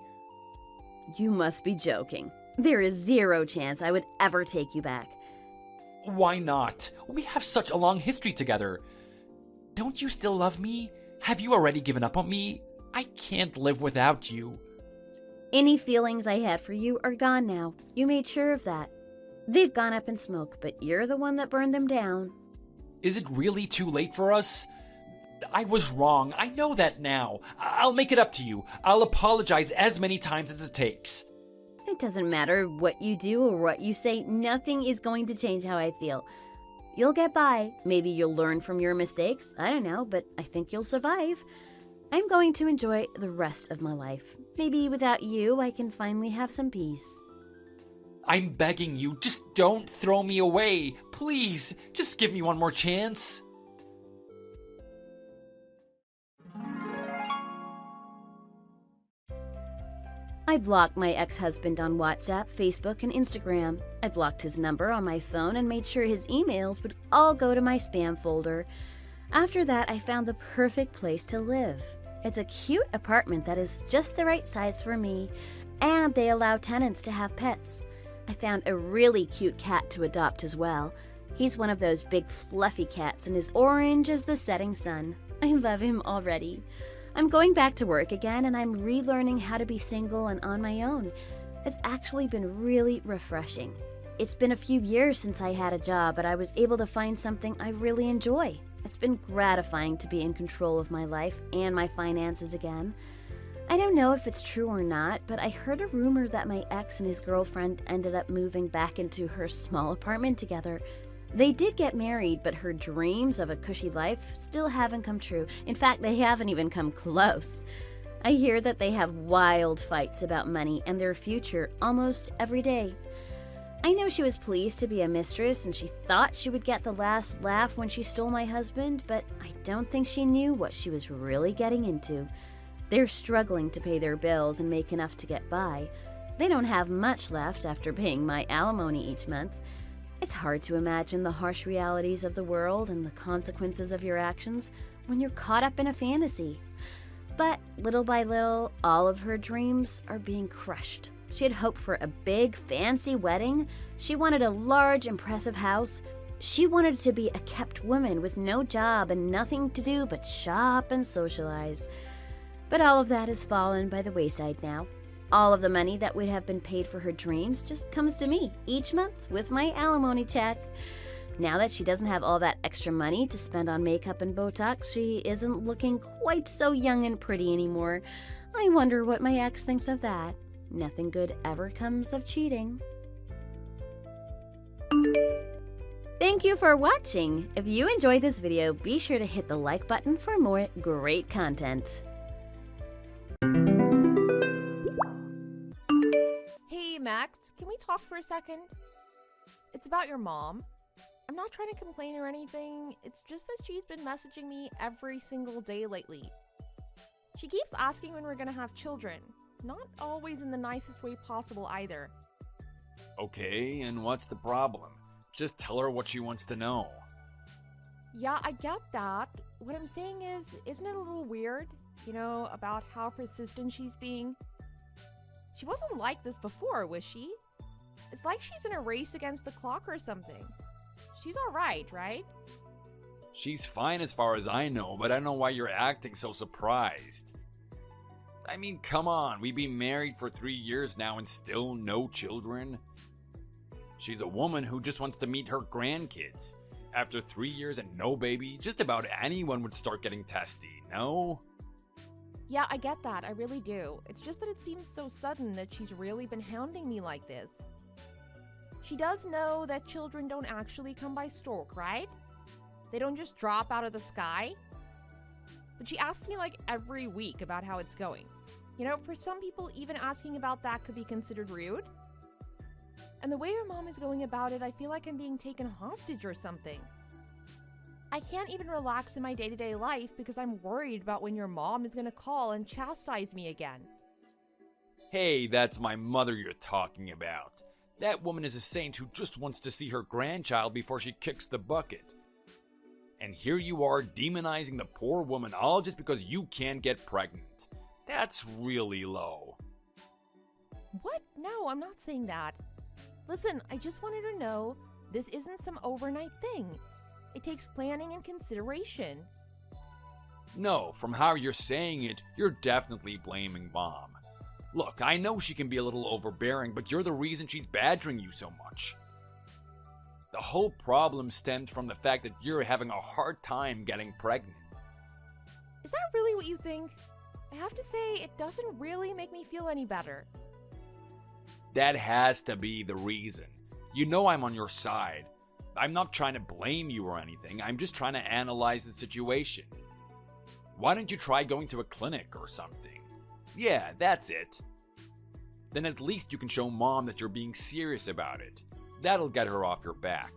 You must be joking. There is zero chance I would ever take you back. Why not? We have such a long history together. Don't you still love me? Have you already given up on me? I can't live without you. Any feelings I had for you are gone now. You made sure of that. They've gone up in smoke, but you're the one that burned them down. Is it really too late for us? I was wrong. I know that now. I'll make it up to you. I'll apologize as many times as it takes. It doesn't matter what you do or what you say. Nothing is going to change how I feel. You'll get by. Maybe you'll learn from your mistakes. I don't know, but I think you'll survive. I'm going to enjoy the rest of my life. Maybe without you, I can finally have some peace. I'm begging you, just don't throw me away. Please, just give me one more chance. I blocked my ex-husband on WhatsApp, Facebook, and Instagram. I blocked his number on my phone and made sure his emails would all go to my spam folder. After that, I found the perfect place to live. It's a cute apartment that is just the right size for me, and they allow tenants to have pets. I found a really cute cat to adopt as well. He's one of those big fluffy cats and is orange as the setting sun. I love him already. I'm going back to work again and I'm relearning how to be single and on my own. It's actually been really refreshing. It's been a few years since I had a job, but I was able to find something I really enjoy. It's been gratifying to be in control of my life and my finances again. I don't know if it's true or not, but I heard a rumor that my ex and his girlfriend ended up moving back into her small apartment together. They did get married, but her dreams of a cushy life still haven't come true. In fact, they haven't even come close. I hear that they have wild fights about money and their future almost every day. I know she was pleased to be a mistress and she thought she would get the last laugh when she stole my husband, but I don't think she knew what she was really getting into. They're struggling to pay their bills and make enough to get by. They don't have much left after paying my alimony each month. It's hard to imagine the harsh realities of the world and the consequences of your actions when you're caught up in a fantasy. But little by little, all of her dreams are being crushed. She had hoped for a big, fancy wedding. She wanted a large, impressive house. She wanted to be a kept woman with no job and nothing to do but shop and socialize. But all of that has fallen by the wayside now. All of the money that would have been paid for her dreams just comes to me each month with my alimony check. Now that she doesn't have all that extra money to spend on makeup and Botox, she isn't looking quite so young and pretty anymore. I wonder what my ex thinks of that. Nothing good ever comes of cheating. Thank you for watching. If you enjoyed this video, be sure to hit the like button for more great content. Hey Max, can we talk for a second? It's about your mom. I'm not trying to complain or anything, it's just that she's been messaging me every single day lately. She keeps asking when we're gonna have children, not always in the nicest way possible either. Okay, and what's the problem? Just tell her what she wants to know. Yeah, I get that. What I'm saying is, isn't it a little weird? You know, about how persistent she's being? She wasn't like this before, was she? It's like she's in a race against the clock or something. She's alright, right? She's fine as far as I know, but I don't know why you're acting so surprised. I mean, come on, we've been married for 3 years now and still no children. She's a woman who just wants to meet her grandkids. After 3 years and no baby, just about anyone would start getting testy, no? Yeah, I get that, I really do. It's just that it seems so sudden that she's really been hounding me like this. She does know that children don't actually come by stork, right? They don't just drop out of the sky. But she asks me like every week about how it's going. You know, for some people, even asking about that could be considered rude. And the way her mom is going about it, I feel like I'm being taken hostage or something. I can't even relax in my day-to-day life because I'm worried about when your mom is gonna call and chastise me again. Hey, that's my mother you're talking about. That woman is a saint who just wants to see her grandchild before she kicks the bucket. And here you are demonizing the poor woman all just because you can't get pregnant. That's really low. What? No, I'm not saying that. Listen, I just wanted to know this isn't some overnight thing. It takes planning and consideration. No, from how you're saying it, you're definitely blaming Mom. Look, I know she can be a little overbearing, but you're the reason she's badgering you so much. The whole problem stems from the fact that you're having a hard time getting pregnant. Is that really what you think? I have to say, it doesn't really make me feel any better. That has to be the reason. You know I'm on your side. I'm not trying to blame you or anything. I'm just trying to analyze the situation. Why don't you try going to a clinic or something? Yeah, that's it. Then at least you can show Mom that you're being serious about it. That'll get her off your back.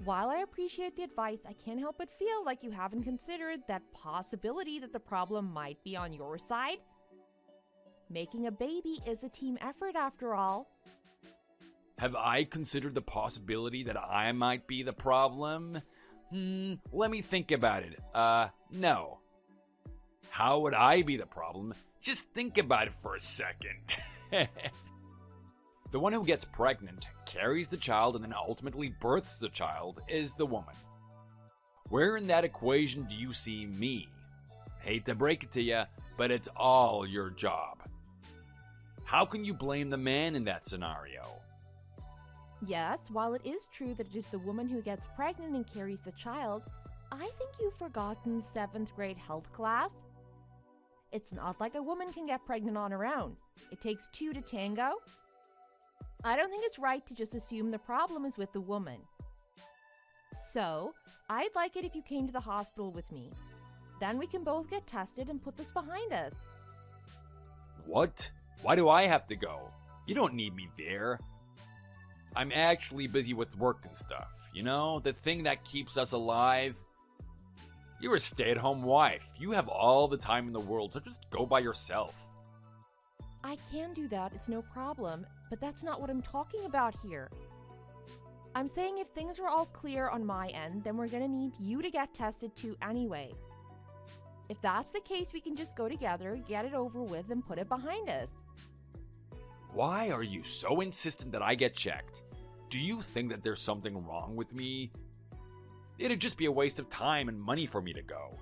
While I appreciate the advice, I can't help but feel like you haven't considered that possibility that the problem might be on your side. Making a baby is a team effort after all. Have I considered the possibility that I might be the problem? Let me think about it. No. How would I be the problem? Just think about it for a second. The one who gets pregnant, carries the child, and then ultimately births the child is the woman. Where in that equation do you see me? Hate to break it to you, but it's all your job. How can you blame the man in that scenario? Yes, while it is true that it is the woman who gets pregnant and carries the child, I think you've forgotten 7th grade health class. It's not like a woman can get pregnant on her own. It takes 2 to tango. I don't think it's right to just assume the problem is with the woman. So, I'd like it if you came to the hospital with me. Then we can both get tested and put this behind us. What? Why do I have to go? You don't need me there. I'm actually busy with work and stuff, you know? The thing that keeps us alive. You're a stay-at-home wife. You have all the time in the world, so just go by yourself. I can do that, it's no problem, but that's not what I'm talking about here. I'm saying if things are all clear on my end, then we're gonna need you to get tested too anyway. If that's the case, we can just go together, get it over with, and put it behind us. Why are you so insistent that I get checked? Do you think that there's something wrong with me? It'd just be a waste of time and money for me to go.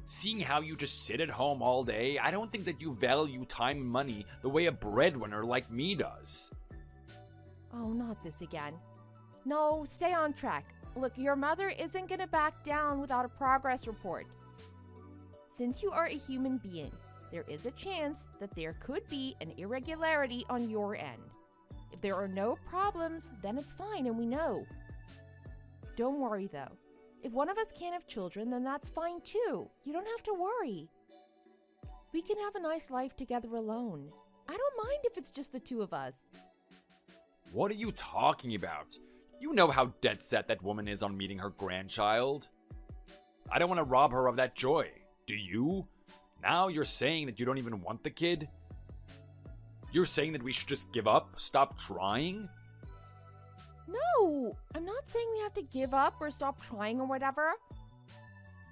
Seeing how you just sit at home all day, I don't think that you value time and money the way a breadwinner like me does. Oh, not this again. No, stay on track. Look, your mother isn't gonna back down without a progress report. Since you are a human being, there is a chance that there could be an irregularity on your end. If there are no problems, then it's fine and we know. Don't worry though. If one of us can't have children, then that's fine too. You don't have to worry. We can have a nice life together alone. I don't mind if it's just the two of us. What are you talking about? You know how dead set that woman is on meeting her grandchild. I don't want to rob her of that joy. Do you? Now you're saying that you don't even want the kid? You're saying that we should just give up, stop trying? No, I'm not saying we have to give up or stop trying or whatever.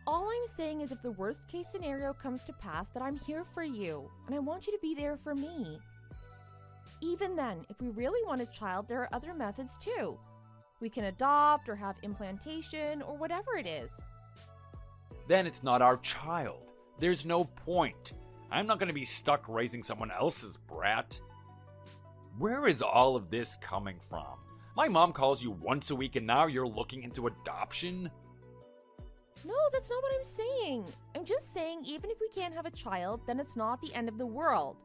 All I'm saying is if the worst case scenario comes to pass, that I'm here for you, and I want you to be there for me. Even then, if we really want a child, there are other methods too. We can adopt or have implantation or whatever it is. Then it's not our child. There's no point. I'm not going to be stuck raising someone else's brat. Where is all of this coming from? My mom calls you once a week and now you're looking into adoption? No, that's not what I'm saying. I'm just saying even if we can't have a child, then it's not the end of the world.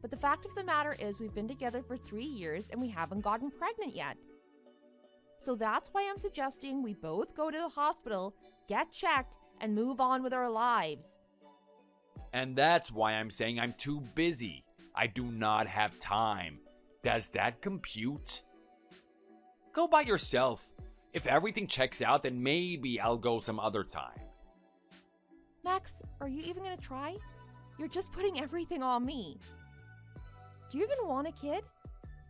But the fact of the matter is we've been together for 3 years and we haven't gotten pregnant yet. So that's why I'm suggesting we both go to the hospital, get checked, and move on with our lives. And that's why I'm saying I'm too busy. I do not have time. Does that compute? Go by yourself. If everything checks out, then maybe I'll go some other time. Max, are you even gonna try? You're just putting everything on me. Do you even want a kid?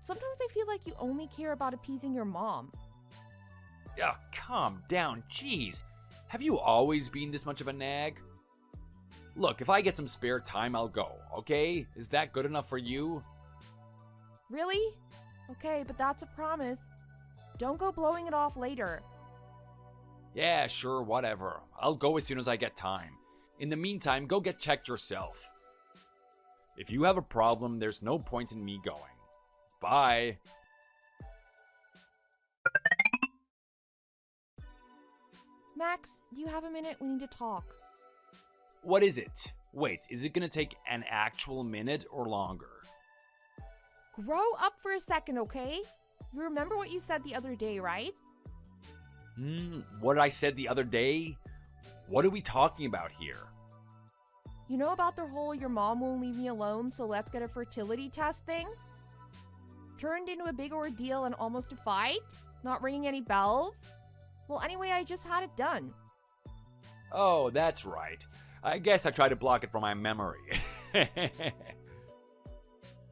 Sometimes I feel like you only care about appeasing your mom. Calm down, jeez. Have you always been this much of a nag? Look, if I get some spare time, I'll go, okay? Is that good enough for you? Really? Okay, but that's a promise. Don't go blowing it off later. Yeah, sure, whatever. I'll go as soon as I get time. In the meantime, go get checked yourself. If you have a problem, there's no point in me going. Bye. Max, do you have a minute? We need to talk. What is it? Wait, is it gonna take an actual minute or longer? Grow up for a second, okay? You remember what you said the other day, right? What I said the other day? What are we talking about here? You know about the whole your mom won't leave me alone, so let's get a fertility test thing? Turned into a big ordeal and almost a fight? Not ringing any bells? Well, anyway, I just had it done. Oh, that's right. I guess I tried to block it from my memory.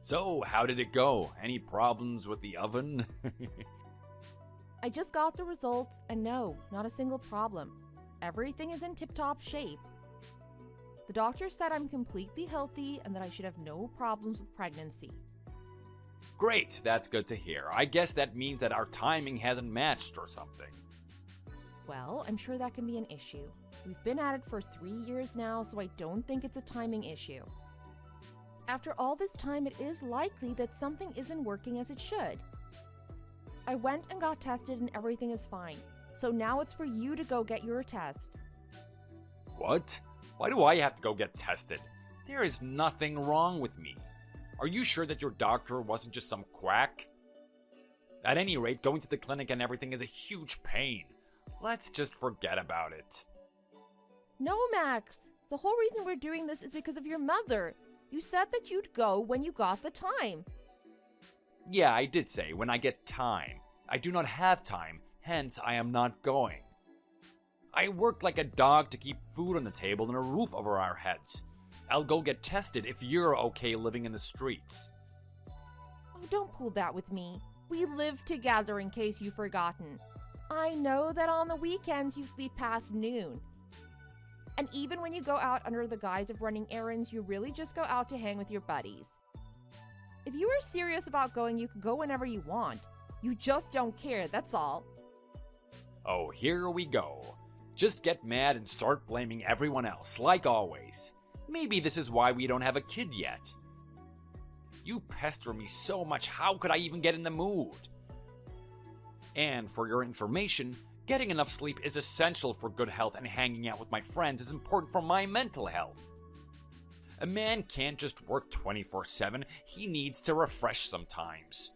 So, how did it go? Any problems with the oven? I just got the results, and no, not a single problem. Everything is in tip-top shape. The doctor said I'm completely healthy and that I should have no problems with pregnancy. Great, that's good to hear. I guess that means that our timing hasn't matched or something. Well, I'm sure that can be an issue. We've been at it for 3 years now, so I don't think it's a timing issue. After all this time, it is likely that something isn't working as it should. I went and got tested and everything is fine. So now it's for you to go get your test. What? Why do I have to go get tested? There is nothing wrong with me. Are you sure that your doctor wasn't just some quack? At any rate, going to the clinic and everything is a huge pain. Let's just forget about it. No, Max. The whole reason we're doing this is because of your mother. You said that you'd go when you got the time. Yeah, I did say when I get time. I do not have time, hence I am not going. I work like a dog to keep food on the table and a roof over our heads. I'll go get tested if you're okay living in the streets. Oh, don't pull that with me. We live together in case you've forgotten. I know that on the weekends you sleep past noon. And even when you go out under the guise of running errands, you really just go out to hang with your buddies. If you are serious about going, you can go whenever you want. You just don't care, that's all. Oh, here we go. Just get mad and start blaming everyone else, like always. Maybe this is why we don't have a kid yet. You pester me so much, how could I even get in the mood? And for your information, getting enough sleep is essential for good health, and hanging out with my friends is important for my mental health. A man can't just work 24/7, he needs to refresh sometimes.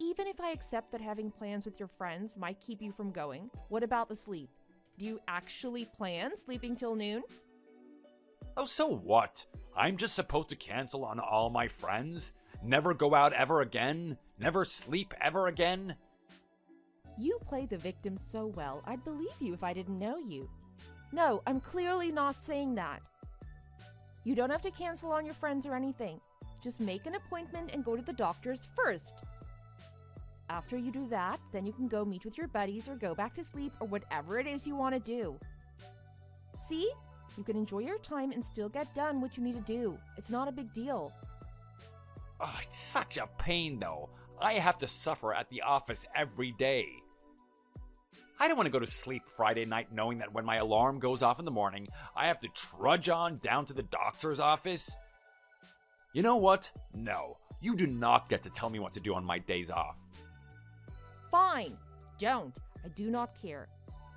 Even if I accept that having plans with your friends might keep you from going, what about the sleep? Do you actually plan sleeping till noon? Oh, so what? I'm just supposed to cancel on all my friends? Never go out ever again? Never sleep ever again? You play the victim so well, I'd believe you if I didn't know you. No, I'm clearly not saying that. You don't have to cancel on your friends or anything. Just make an appointment and go to the doctor's first. After you do that, then you can go meet with your buddies or go back to sleep or whatever it is you want to do. See? You can enjoy your time and still get done what you need to do. It's not a big deal. Oh, it's such a pain, though. I have to suffer at the office every day. I don't want to go to sleep Friday night knowing that when my alarm goes off in the morning, I have to trudge on down to the doctor's office. You know what? No, you do not get to tell me what to do on my days off. Fine. Don't. I do not care.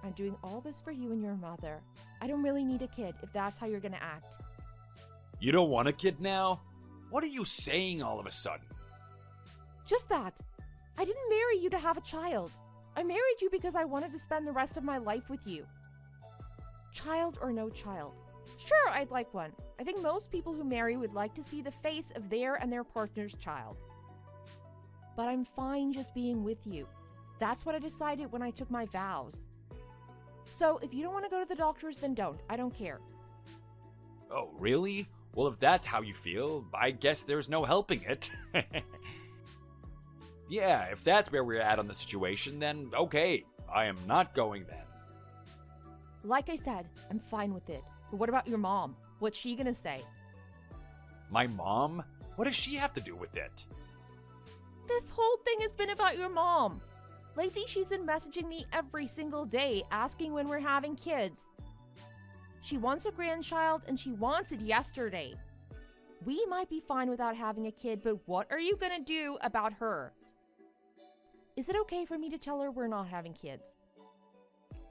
I'm doing all this for you and your mother. I don't really need a kid if that's how you're gonna act. You don't want a kid now? What are you saying all of a sudden? Just that. I didn't marry you to have a child. I married you because I wanted to spend the rest of my life with you. Child or no child. Sure, I'd like one. I think most people who marry would like to see the face of their and their partner's child. But I'm fine just being with you. That's what I decided when I took my vows. So if you don't want to go to the doctors, then don't. I don't care. Oh, really? Well, if that's how you feel, I guess there's no helping it. Yeah, if that's where we're at on the situation, then okay. I am not going then. Like I said, I'm fine with it. But what about your mom? What's she gonna say? My mom? What does she have to do with it? This whole thing has been about your mom. Lately, she's been messaging me every single day, asking when we're having kids. She wants a grandchild, and she wants it yesterday. We might be fine without having a kid, but what are you gonna do about her? Is it okay for me to tell her we're not having kids?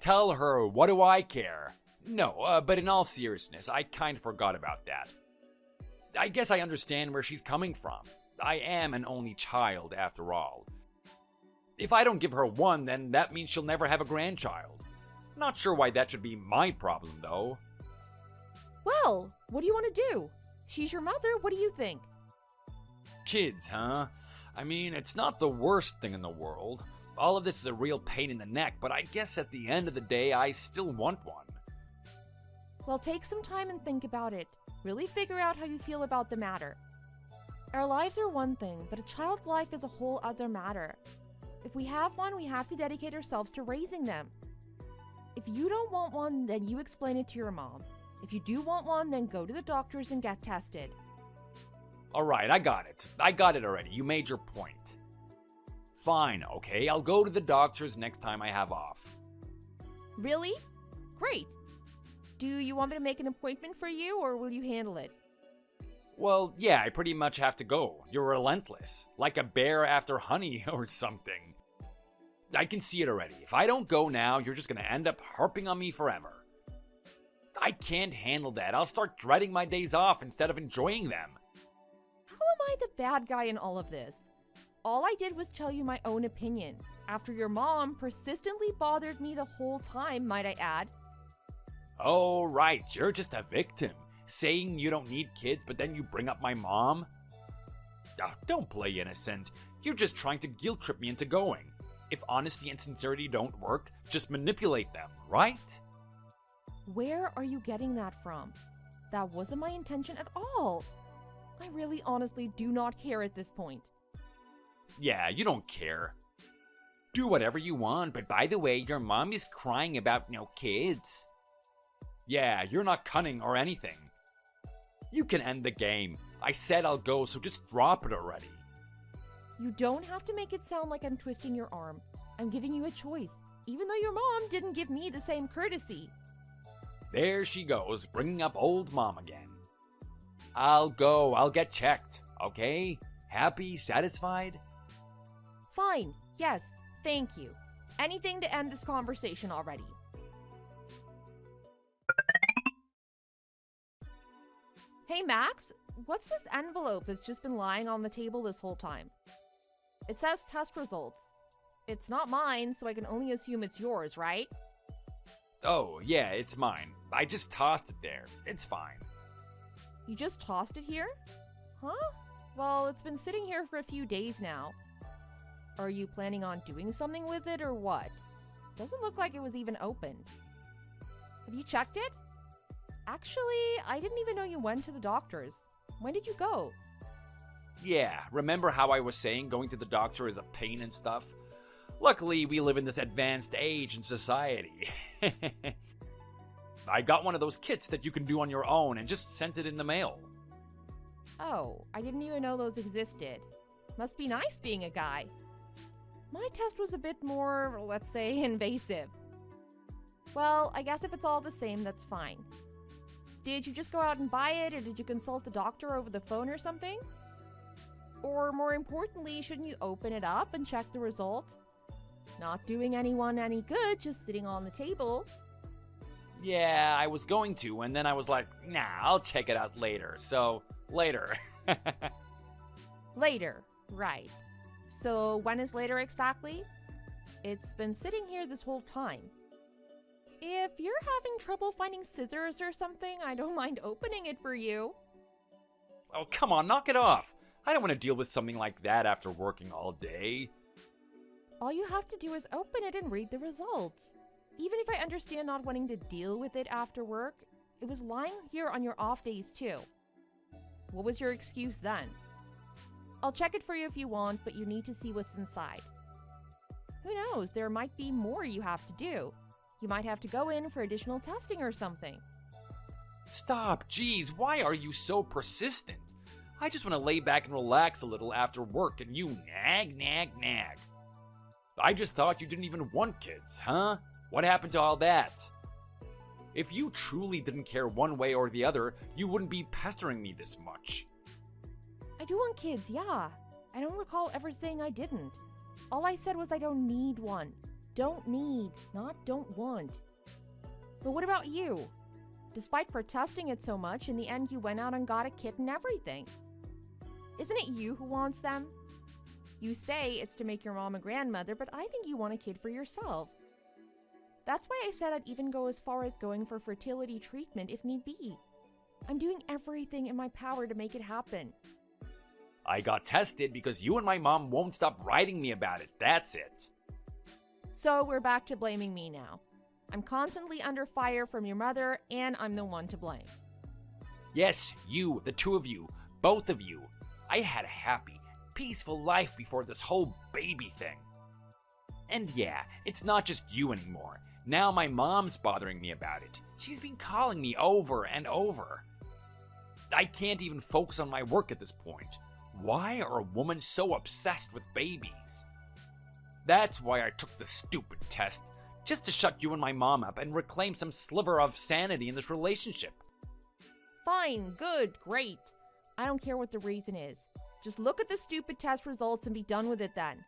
Tell her, what do I care? No, but in all seriousness, I kind of forgot about that. I guess I understand where she's coming from. I am an only child, after all. If I don't give her one, then that means she'll never have a grandchild. Not sure why that should be my problem, though. Well, what do you want to do? She's your mother, what do you think? Kids, huh? I mean, it's not the worst thing in the world. All of this is a real pain in the neck, but I guess at the end of the day, I still want one. Well, take some time and think about it. Really figure out how you feel about the matter. Our lives are one thing, but a child's life is a whole other matter. If we have one, we have to dedicate ourselves to raising them. If you don't want one, then you explain it to your mom. If you do want one, then go to the doctors and get tested. Alright, I got it. I got it already. You made your point. Fine, okay, I'll go to the doctors next time I have off. Really? Great. Do you want me to make an appointment for you, or will you handle it? Well, yeah, I pretty much have to go. You're relentless. Like a bear after honey or something. I can see it already. If I don't go now, you're just gonna end up harping on me forever. I can't handle that. I'll start dreading my days off instead of enjoying them. How am I the bad guy in all of this? All I did was tell you my own opinion, after your mom persistently bothered me the whole time, might I add. Oh, right, you're just a victim. Saying you don't need kids, but then you bring up my mom? Ah, don't play innocent. You're just trying to guilt trip me into going. If honesty and sincerity don't work, just manipulate them, right? Where are you getting that from? That wasn't my intention at all. I really honestly do not care at this point. Yeah, you don't care. Do whatever you want, but by the way, your mom is crying about no kids. Yeah, you're not cunning or anything. You can end the game. I said I'll go, so just drop it already. You don't have to make it sound like I'm twisting your arm. I'm giving you a choice, even though your mom didn't give me the same courtesy. There she goes, bringing up old mom again. I'll go, I'll get checked, okay? Happy, satisfied? Fine, yes, thank you. Anything to end this conversation already. Hey Max, what's this envelope that's just been lying on the table this whole time? It says test results. It's not mine, so I can only assume it's yours, right? Oh, yeah, it's mine. I just tossed it there. It's fine. You just tossed it here? Huh? Well, it's been sitting here for a few days now. Are you planning on doing something with it or what? Doesn't look like it was even opened. Have you checked it? Actually, I didn't even know you went to the doctor's. When did you go? Yeah, remember how I was saying going to the doctor is a pain and stuff? Luckily, we live in this advanced age in society. I got one of those kits that you can do on your own and just sent it in the mail. Oh, I didn't even know those existed. Must be nice being a guy. My test was a bit more, let's say, invasive. Well, I guess if it's all the same, that's fine. Did you just go out and buy it, or did you consult a doctor over the phone or something? Or more importantly, shouldn't you open it up and check the results? Not doing anyone any good, just sitting on the table. Yeah, I was going to, and then I was like, nah, I'll check it out later. So, later. Later, right. So when is later exactly? It's been sitting here this whole time. If you're having trouble finding scissors or something, I don't mind opening it for you. Oh, come on, knock it off. I don't want to deal with something like that after working all day. All you have to do is open it and read the results. Even if I understand not wanting to deal with it after work, it was lying here on your off days too. What was your excuse then? I'll check it for you if you want, but you need to see what's inside. Who knows, there might be more you have to do. You might have to go in for additional testing or something. Stop, geez, why are you so persistent? I just want to lay back and relax a little after work and you nag. I just thought you didn't even want kids, huh? What happened to all that? If you truly didn't care one way or the other, you wouldn't be pestering me this much. I do want kids, yeah. I don't recall ever saying I didn't. All I said was I don't need one. Don't need, not don't want. But what about you? Despite protesting it so much, in the end you went out and got a kid and everything. Isn't it you who wants them? You say it's to make your mom a grandmother, but I think you want a kid for yourself. That's why I said I'd even go as far as going for fertility treatment if need be. I'm doing everything in my power to make it happen. I got tested because you and my mom won't stop writing me about it, that's it. So we're back to blaming me now. I'm constantly under fire from your mother, and I'm the one to blame. Yes, you, the two of you, both of you. I had a happy, peaceful life before this whole baby thing. And yeah, it's not just you anymore. Now my mom's bothering me about it. She's been calling me over and over. I can't even focus on my work at this point. Why are women so obsessed with babies? That's why I took the stupid test, just to shut you and my mom up and reclaim some sliver of sanity in this relationship. Fine, good, great. I don't care what the reason is. Just look at the stupid test results and be done with it then.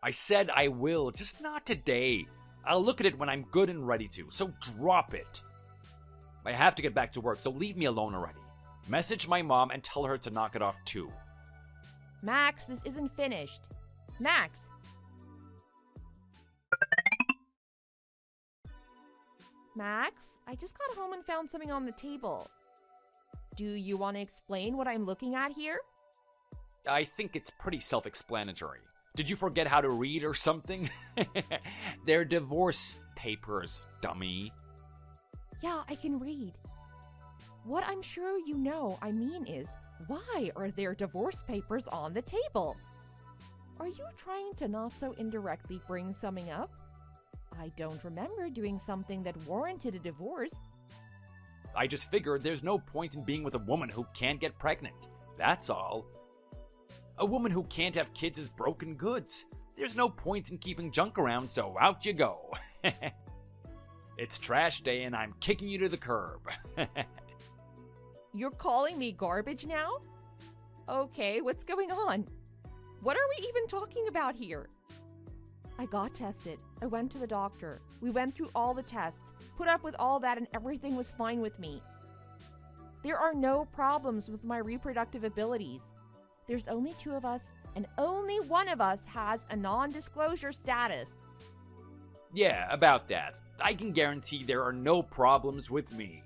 I said I will, just not today. I'll look at it when I'm good and ready to, so drop it. I have to get back to work, so leave me alone already. Message my mom and tell her to knock it off too. Max, this isn't finished. Max! Max, I just got home and found something on the table. Do you want to explain what I'm looking at here? I think it's pretty self-explanatory. Did you forget how to read or something? They're divorce papers, dummy. Yeah, I can read. What I'm sure you know I mean is, why are there divorce papers on the table? Are you trying to not so indirectly bring something up? I don't remember doing something that warranted a divorce. I just figured there's no point in being with a woman who can't get pregnant. That's all. A woman who can't have kids is broken goods. There's no point in keeping junk around, so out you go. It's trash day and I'm kicking you to the curb. You're calling me garbage now? Okay, what's going on? What are we even talking about here? I got tested. I went to the doctor. We went through all the tests, put up with all that, and everything was fine with me. There are no problems with my reproductive abilities. There's only 2 of us, and only one of us has a non-disclosure status. Yeah, about that. I can guarantee there are no problems with me.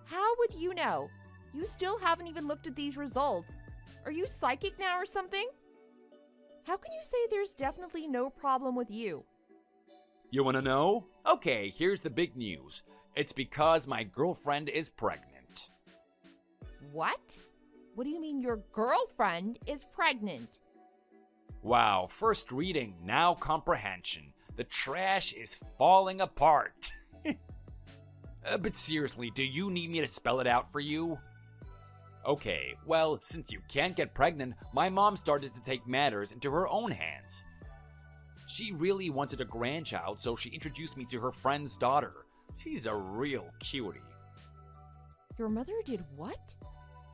How would you know? You still haven't even looked at these results. Are you psychic now or something? How can you say there's definitely no problem with you? You wanna know? Okay, here's the big news. It's because my girlfriend is pregnant. What? What do you mean your girlfriend is pregnant? Wow, first reading, now comprehension. The trash is falling apart. But seriously, do you need me to spell it out for you? Okay, well, since you can't get pregnant, my mom started to take matters into her own hands. She really wanted a grandchild, so she introduced me to her friend's daughter. She's a real cutie. Your mother did what?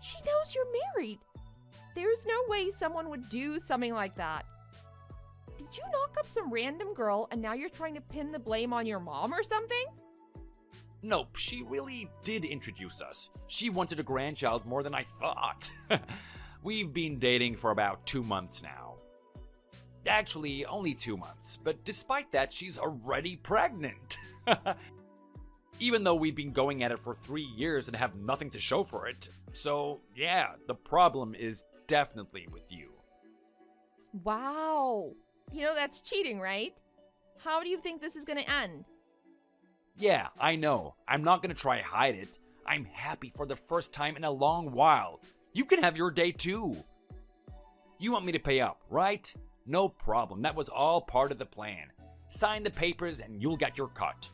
She knows you're married. There's no way someone would do something like that. Did you knock up some random girl and now you're trying to pin the blame on your mom or something? Nope, she really did introduce us. She wanted a grandchild more than I thought. We've been dating for about 2 months now. Actually, only 2 months, but despite that, she's already pregnant. Even though we've been going at it for 3 years and have nothing to show for it. So, yeah, the problem is definitely with you. Wow. You know that's cheating, right? How do you think this is gonna end? Yeah, I know. I'm not gonna try hide it. I'm happy for the first time in a long while. You can have your day too. You want me to pay up, right? No problem, that was all part of the plan. Sign the papers and you'll get your cut.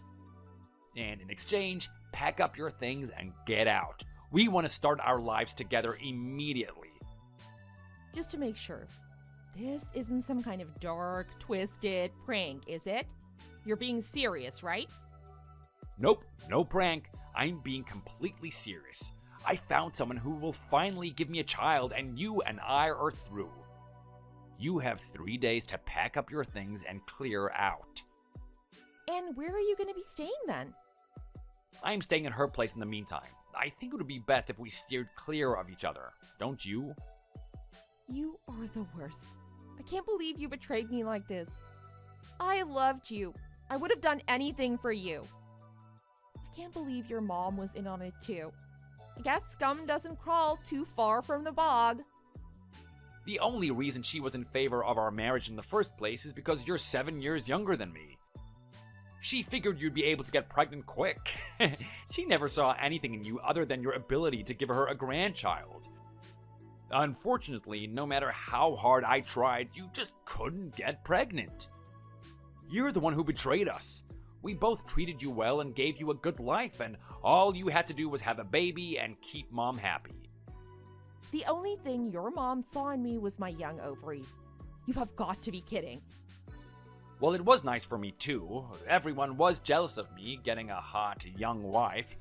And in exchange, pack up your things and get out. We want to start our lives together immediately. Just to make sure, this isn't some kind of dark, twisted prank, is it? You're being serious, right? Nope, no prank. I'm being completely serious. I found someone who will finally give me a child, and you and I are through. You have 3 days to pack up your things and clear out. And where are you going to be staying then? I'm staying at her place in the meantime. I think it would be best if we steered clear of each other, don't you? You are the worst. I can't believe you betrayed me like this. I loved you. I would have done anything for you. I can't believe your mom was in on it too. I guess scum doesn't crawl too far from the bog. The only reason she was in favor of our marriage in the first place is because you're 7 years younger than me. She figured you'd be able to get pregnant quick. She never saw anything in you other than your ability to give her a grandchild. Unfortunately, no matter how hard I tried, you just couldn't get pregnant. You're the one who betrayed us. We both treated you well and gave you a good life, and all you had to do was have a baby and keep Mom happy. The only thing your mom saw in me was my young ovaries. You have got to be kidding. Well, it was nice for me too. Everyone was jealous of me getting a hot young wife.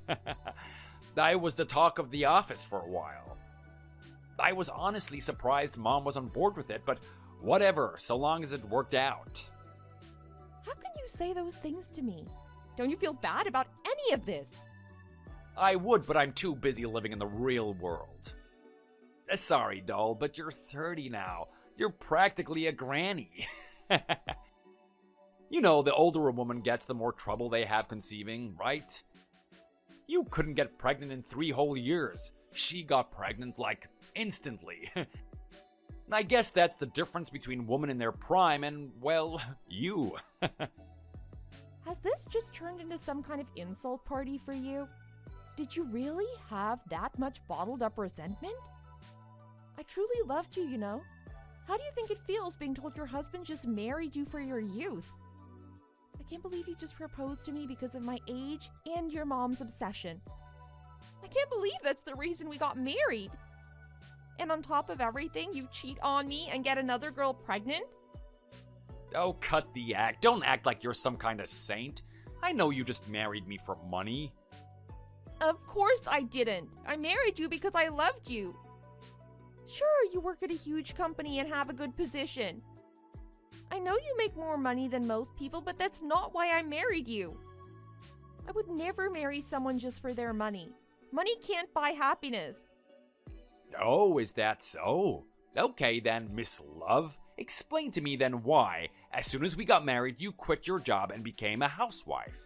I was the talk of the office for a while. I was honestly surprised Mom was on board with it, but whatever, so long as it worked out. How can you say those things to me? Don't you feel bad about any of this? I would, but I'm too busy living in the real world. Sorry, doll, but you're 30 now. You're practically a granny. You know, the older a woman gets, the more trouble they have conceiving, right? You couldn't get pregnant in 3 whole years. She got pregnant, like, instantly. I guess that's the difference between women in their prime and, well, you. Has this just turned into some kind of insult party for you? Did you really have that much bottled up resentment? I truly loved you, you know. How do you think it feels being told your husband just married you for your youth? I can't believe you just proposed to me because of my age and your mom's obsession. I can't believe that's the reason we got married. And on top of everything, you cheat on me and get another girl pregnant? Oh, cut the act. Don't act like you're some kind of saint. I know you just married me for money. Of course I didn't. I married you because I loved you. Sure, you work at a huge company and have a good position. I know you make more money than most people, but that's not why I married you. I would never marry someone just for their money. Money can't buy happiness. Oh, is that so? Okay then, Miss Love. Explain to me then why, as soon as we got married, you quit your job and became a housewife.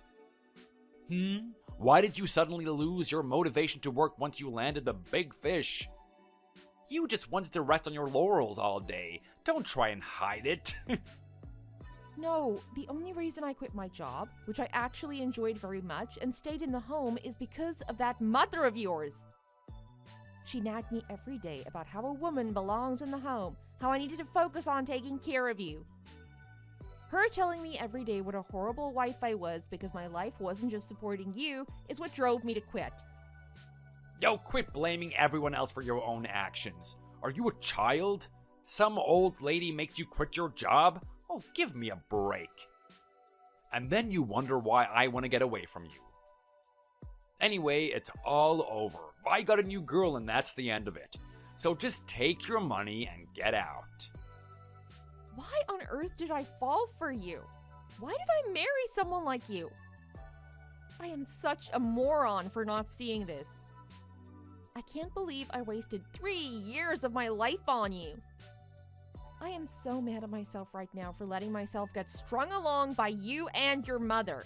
Why did you suddenly lose your motivation to work once you landed the big fish? You just wanted to rest on your laurels all day. Don't try and hide it. No, the only reason I quit my job, which I actually enjoyed very much, and stayed in the home is because of that mother of yours. She nagged me every day about how a woman belongs in the home, how I needed to focus on taking care of you. Her telling me every day what a horrible wife I was because my life wasn't just supporting you is what drove me to quit. Yo, quit blaming everyone else for your own actions. Are you a child? Some old lady makes you quit your job? Oh, give me a break. And then you wonder why I want to get away from you. Anyway, it's all over. I got a new girl and that's the end of it. So just take your money and get out. Why on earth did I fall for you? Why did I marry someone like you? I am such a moron for not seeing this. I can't believe I wasted 3 years of my life on you. I am so mad at myself right now for letting myself get strung along by you and your mother.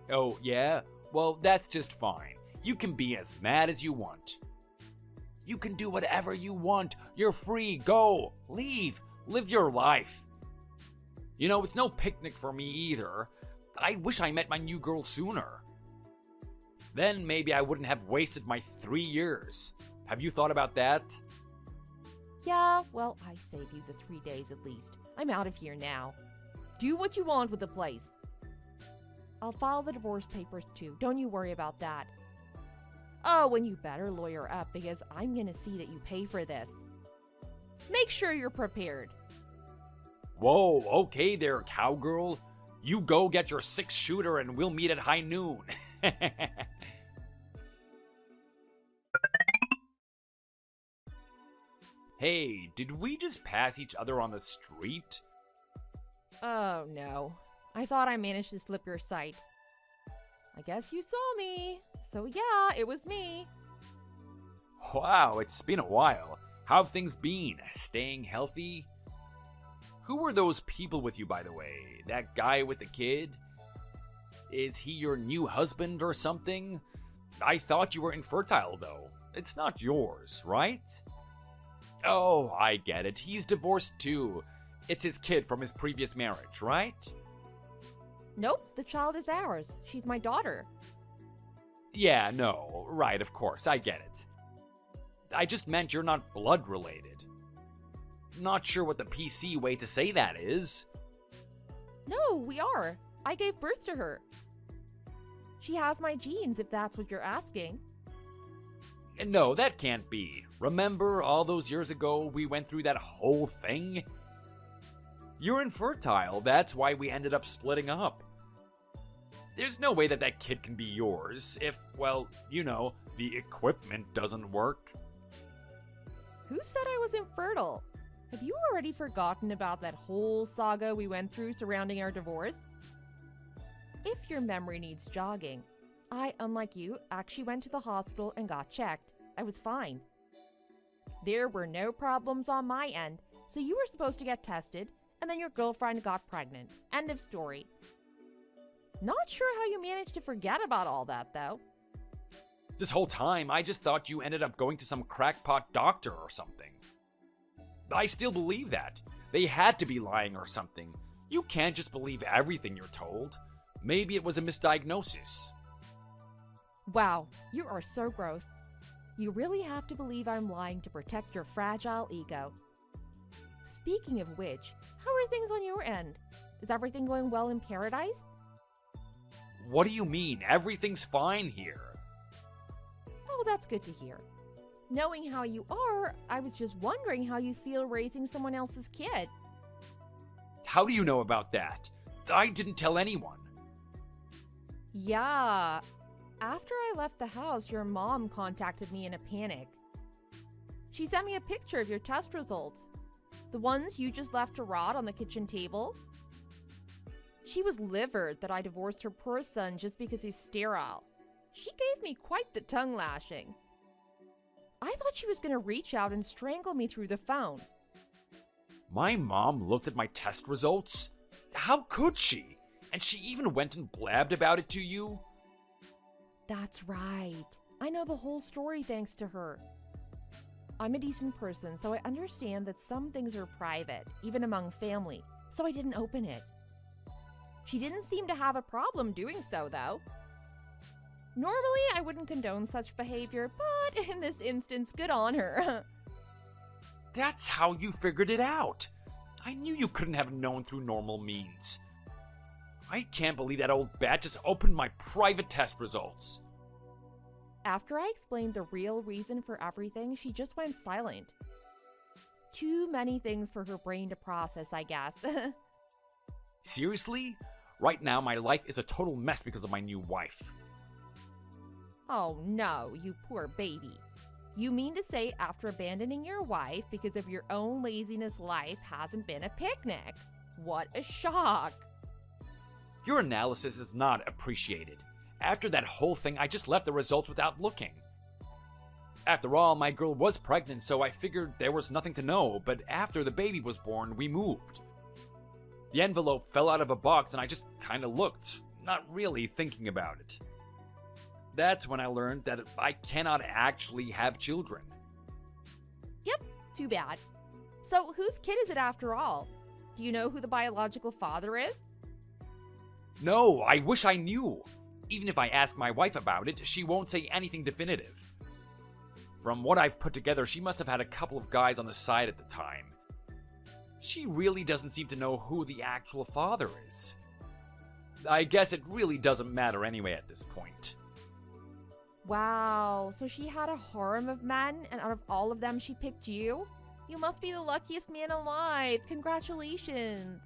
Oh, yeah? Well, that's just fine. You can be as mad as you want. You can do whatever you want. You're free. Go. Leave. Live your life. You know, it's no picnic for me either. I wish I met my new girl sooner. Then maybe I wouldn't have wasted my 3 years. Have you thought about that? Yeah, well, I saved you the 3 days at least. I'm out of here now. Do what you want with the place. I'll file the divorce papers too. Don't you worry about that. Oh, and you better lawyer up because I'm gonna see that you pay for this. Make sure you're prepared. Whoa, okay there, cowgirl. You go get your 6-shooter and we'll meet at high noon. Hey, did we just pass each other on the street? Oh no. I thought I managed to slip your sight. I guess you saw me. So yeah, it was me. Wow, it's been a while. How have things been? Staying healthy? Who were those people with you, by the way? That guy with the kid? Is he your new husband or something? I thought you were infertile, though. It's not yours, right? Oh, I get it. He's divorced too. It's his kid from his previous marriage, right? Nope, the child is ours. She's my daughter. Yeah, no, right, of course, I get it. I just meant you're not blood related. Not sure what the PC way to say that is. No, we are. I gave birth to her. She has my genes, if that's what you're asking. No, that can't be. Remember all those years ago we went through that whole thing? You're infertile, that's why we ended up splitting up. There's no way that that kid can be yours if, well, you know, the equipment doesn't work. Who said I was infertile? Have you already forgotten about that whole saga we went through surrounding our divorce? If your memory needs jogging, I, unlike you, actually went to the hospital and got checked. I was fine. There were no problems on my end, so you were supposed to get tested, and then your girlfriend got pregnant. End of story. Not sure how you managed to forget about all that, though. This whole time, I just thought you ended up going to some crackpot doctor or something. I still believe that. They had to be lying or something. You can't just believe everything you're told. Maybe it was a misdiagnosis. Wow, you are so gross. You really have to believe I'm lying to protect your fragile ego. Speaking of which, how are things on your end? Is everything going well in paradise? What do you mean? Everything's fine here. Oh, that's good to hear. Knowing how you are, I was just wondering how you feel raising someone else's kid. How do you know about that? I didn't tell anyone. Yeah. After I left the house, your mom contacted me in a panic. She sent me a picture of your test results. The ones you just left to rot on the kitchen table. She was livid that I divorced her poor son just because he's sterile. She gave me quite the tongue lashing. I thought she was going to reach out and strangle me through the phone. My mom looked at my test results? How could she? And she even went and blabbed about it to you? That's right. I know the whole story thanks to her. I'm a decent person, so I understand that some things are private, even among family, so I didn't open it. She didn't seem to have a problem doing so, though. Normally, I wouldn't condone such behavior, but in this instance, good on her. That's how you figured it out. I knew you couldn't have known through normal means. I can't believe that old bat just opened my private test results. After I explained the real reason for everything, she just went silent. Too many things for her brain to process, I guess. Seriously? Right now, my life is a total mess because of my new wife. Oh no, you poor baby. You mean to say after abandoning your wife because of your own laziness, life hasn't been a picnic? What a shock. Your analysis is not appreciated. After that whole thing, I just left the results without looking. After all, my girl was pregnant, so I figured there was nothing to know, but after the baby was born, we moved. The envelope fell out of a box and I just kinda looked, not really thinking about it. That's when I learned that I cannot actually have children. Yep, too bad. So whose kid is it after all? Do you know who the biological father is? No, I wish I knew. Even if I ask my wife about it, she won't say anything definitive. From what I've put together, she must have had a couple of guys on the side at the time. She really doesn't seem to know who the actual father is. I guess it really doesn't matter anyway at this point. Wow, so she had a harem of men, and out of all of them, she picked you? You must be the luckiest man alive. Congratulations.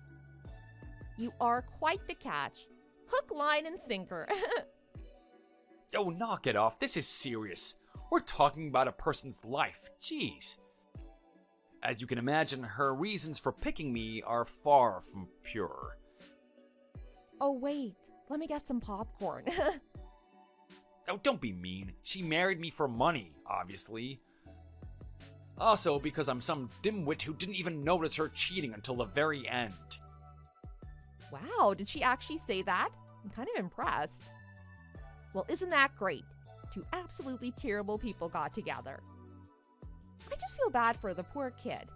You are quite the catch. Hook, line, and sinker. Oh, knock it off. This is serious. We're talking about a person's life. Jeez. As you can imagine, her reasons for picking me are far from pure. Oh, wait. Let me get some popcorn. Oh, don't be mean. She married me for money, obviously. Also, because I'm some dimwit who didn't even notice her cheating until the very end. Wow, did she actually say that? I'm kind of impressed. Well, isn't that great? Two absolutely terrible people got together. I just feel bad for the poor kid.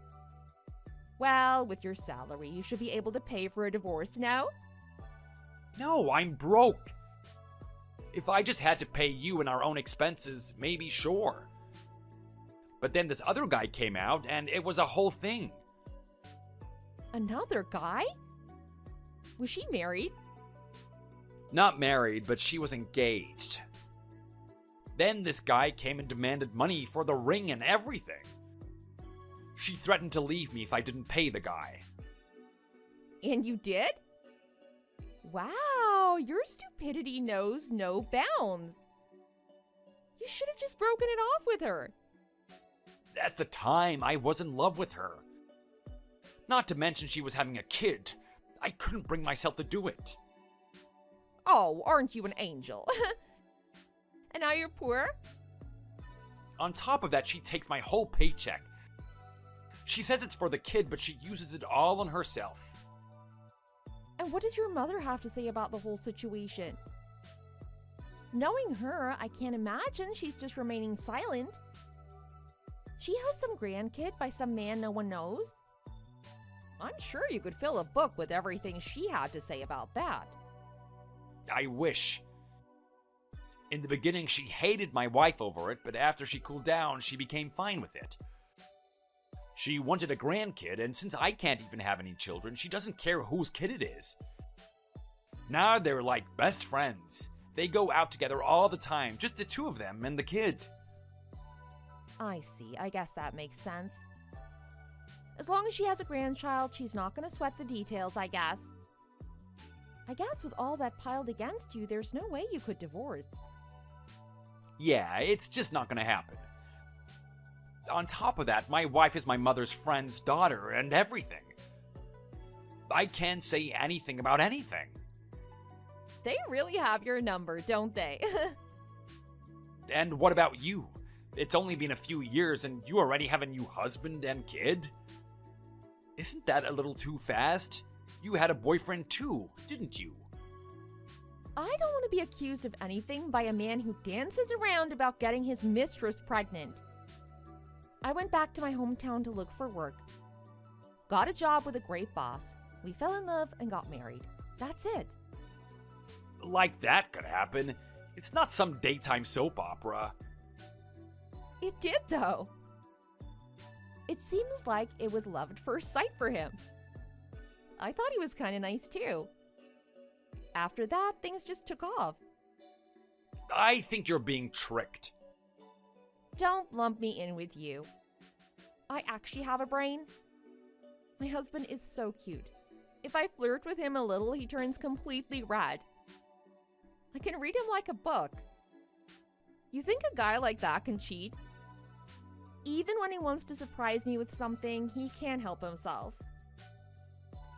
Well, with your salary, you should be able to pay for a divorce, no? No, I'm broke. If I just had to pay you and our own expenses, maybe sure. But then this other guy came out, and it was a whole thing. Another guy? Was she married? Not married, but she was engaged. Then this guy came and demanded money for the ring and everything. She threatened to leave me if I didn't pay the guy. And you did? Wow, your stupidity knows no bounds. You should have just broken it off with her. At the time, I was in love with her. Not to mention she was having a kid. I couldn't bring myself to do it. Oh, aren't you an angel? And now you're poor? On top of that, she takes my whole paycheck. She says it's for the kid, but she uses it all on herself. And what does your mother have to say about the whole situation? Knowing her, I can't imagine she's just remaining silent. She has some grandkid by some man no one knows. I'm sure you could fill a book with everything she had to say about that. I wish. In the beginning, she hated my wife over it, but after she cooled down, she became fine with it. She wanted a grandkid, and since I can't even have any children, she doesn't care whose kid it is. Now they're like best friends. They go out together all the time, just the two of them and the kid. I see. I guess that makes sense. As long as she has a grandchild, she's not going to sweat the details, I guess. I guess with all that piled against you, there's no way you could divorce. Yeah, it's just not gonna happen. On top of that, my wife is my mother's friend's daughter and everything. I can't say anything about anything. They really have your number, don't they? And what about you? It's only been a few years and you already have a new husband and kid? Isn't that a little too fast? You had a boyfriend too, didn't you? I don't want to be accused of anything by a man who dances around about getting his mistress pregnant. I went back to my hometown to look for work. Got a job with a great boss. We fell in love and got married. That's it. Like that could happen. It's not some daytime soap opera. It did, though. It seems like it was love at first sight for him. I thought he was kind of nice, too. After that, things just took off. I think you're being tricked. Don't lump me in with you. I actually have a brain. My husband is so cute. If I flirt with him a little, he turns completely red. I can read him like a book. You think a guy like that can cheat? Even when he wants to surprise me with something, he can't help himself.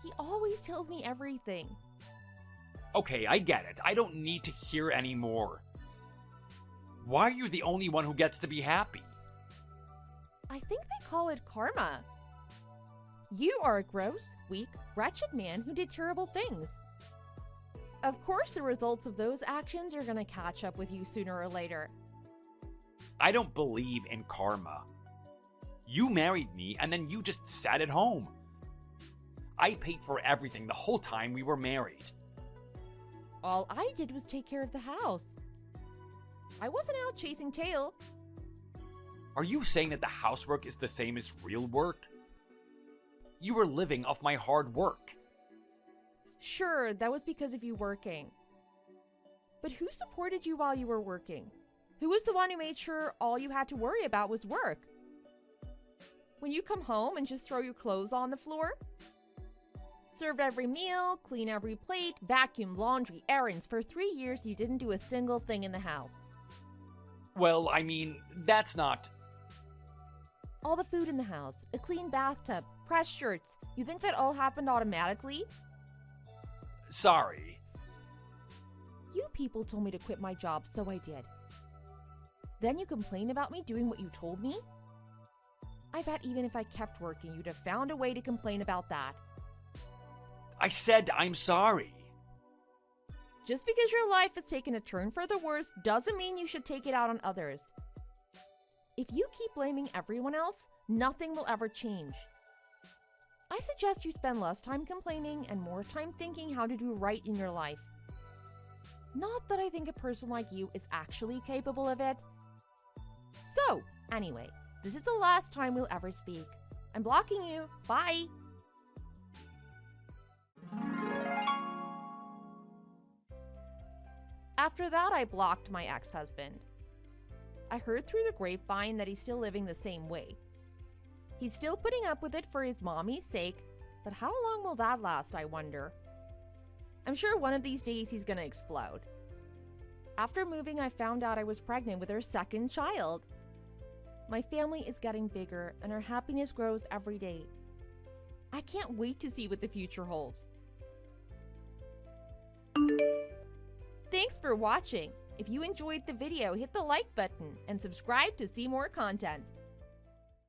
He always tells me everything. Okay, I get it. I don't need to hear any more. Why are you the only one who gets to be happy? I think they call it karma. You are a gross, weak, wretched man who did terrible things. Of course, the results of those actions are going to catch up with you sooner or later. I don't believe in karma. You married me and then you just sat at home. I paid for everything the whole time we were married. All I did was take care of the house. I wasn't out chasing tail. Are you saying that the housework is the same as real work? You were living off my hard work. Sure, that was because of you working. But who supported you while you were working? Who was the one who made sure all you had to worry about was work? When you come home and just throw your clothes on the floor? Served every meal, clean every plate, vacuum, laundry, errands. For 3 years, you didn't do a single thing in the house. Well, I mean, that's not... All the food in the house, a clean bathtub, pressed shirts. You think that all happened automatically? Sorry. You people told me to quit my job, so I did. Then you complain about me doing what you told me? I bet even if I kept working, you'd have found a way to complain about that. I said I'm sorry. Just because your life has taken a turn for the worse doesn't mean you should take it out on others. If you keep blaming everyone else, nothing will ever change. I suggest you spend less time complaining and more time thinking how to do right in your life. Not that I think a person like you is actually capable of it. So, anyway, this is the last time we'll ever speak. I'm blocking you. Bye! After that, I blocked my ex-husband. I heard through the grapevine that he's still living the same way. He's still putting up with it for his mommy's sake, but how long will that last, I wonder? I'm sure one of these days he's gonna explode. After moving, I found out I was pregnant with our second child. My family is getting bigger and our happiness grows every day. I can't wait to see what the future holds. Thanks for watching. If you enjoyed the video, hit the like button and subscribe to see more content.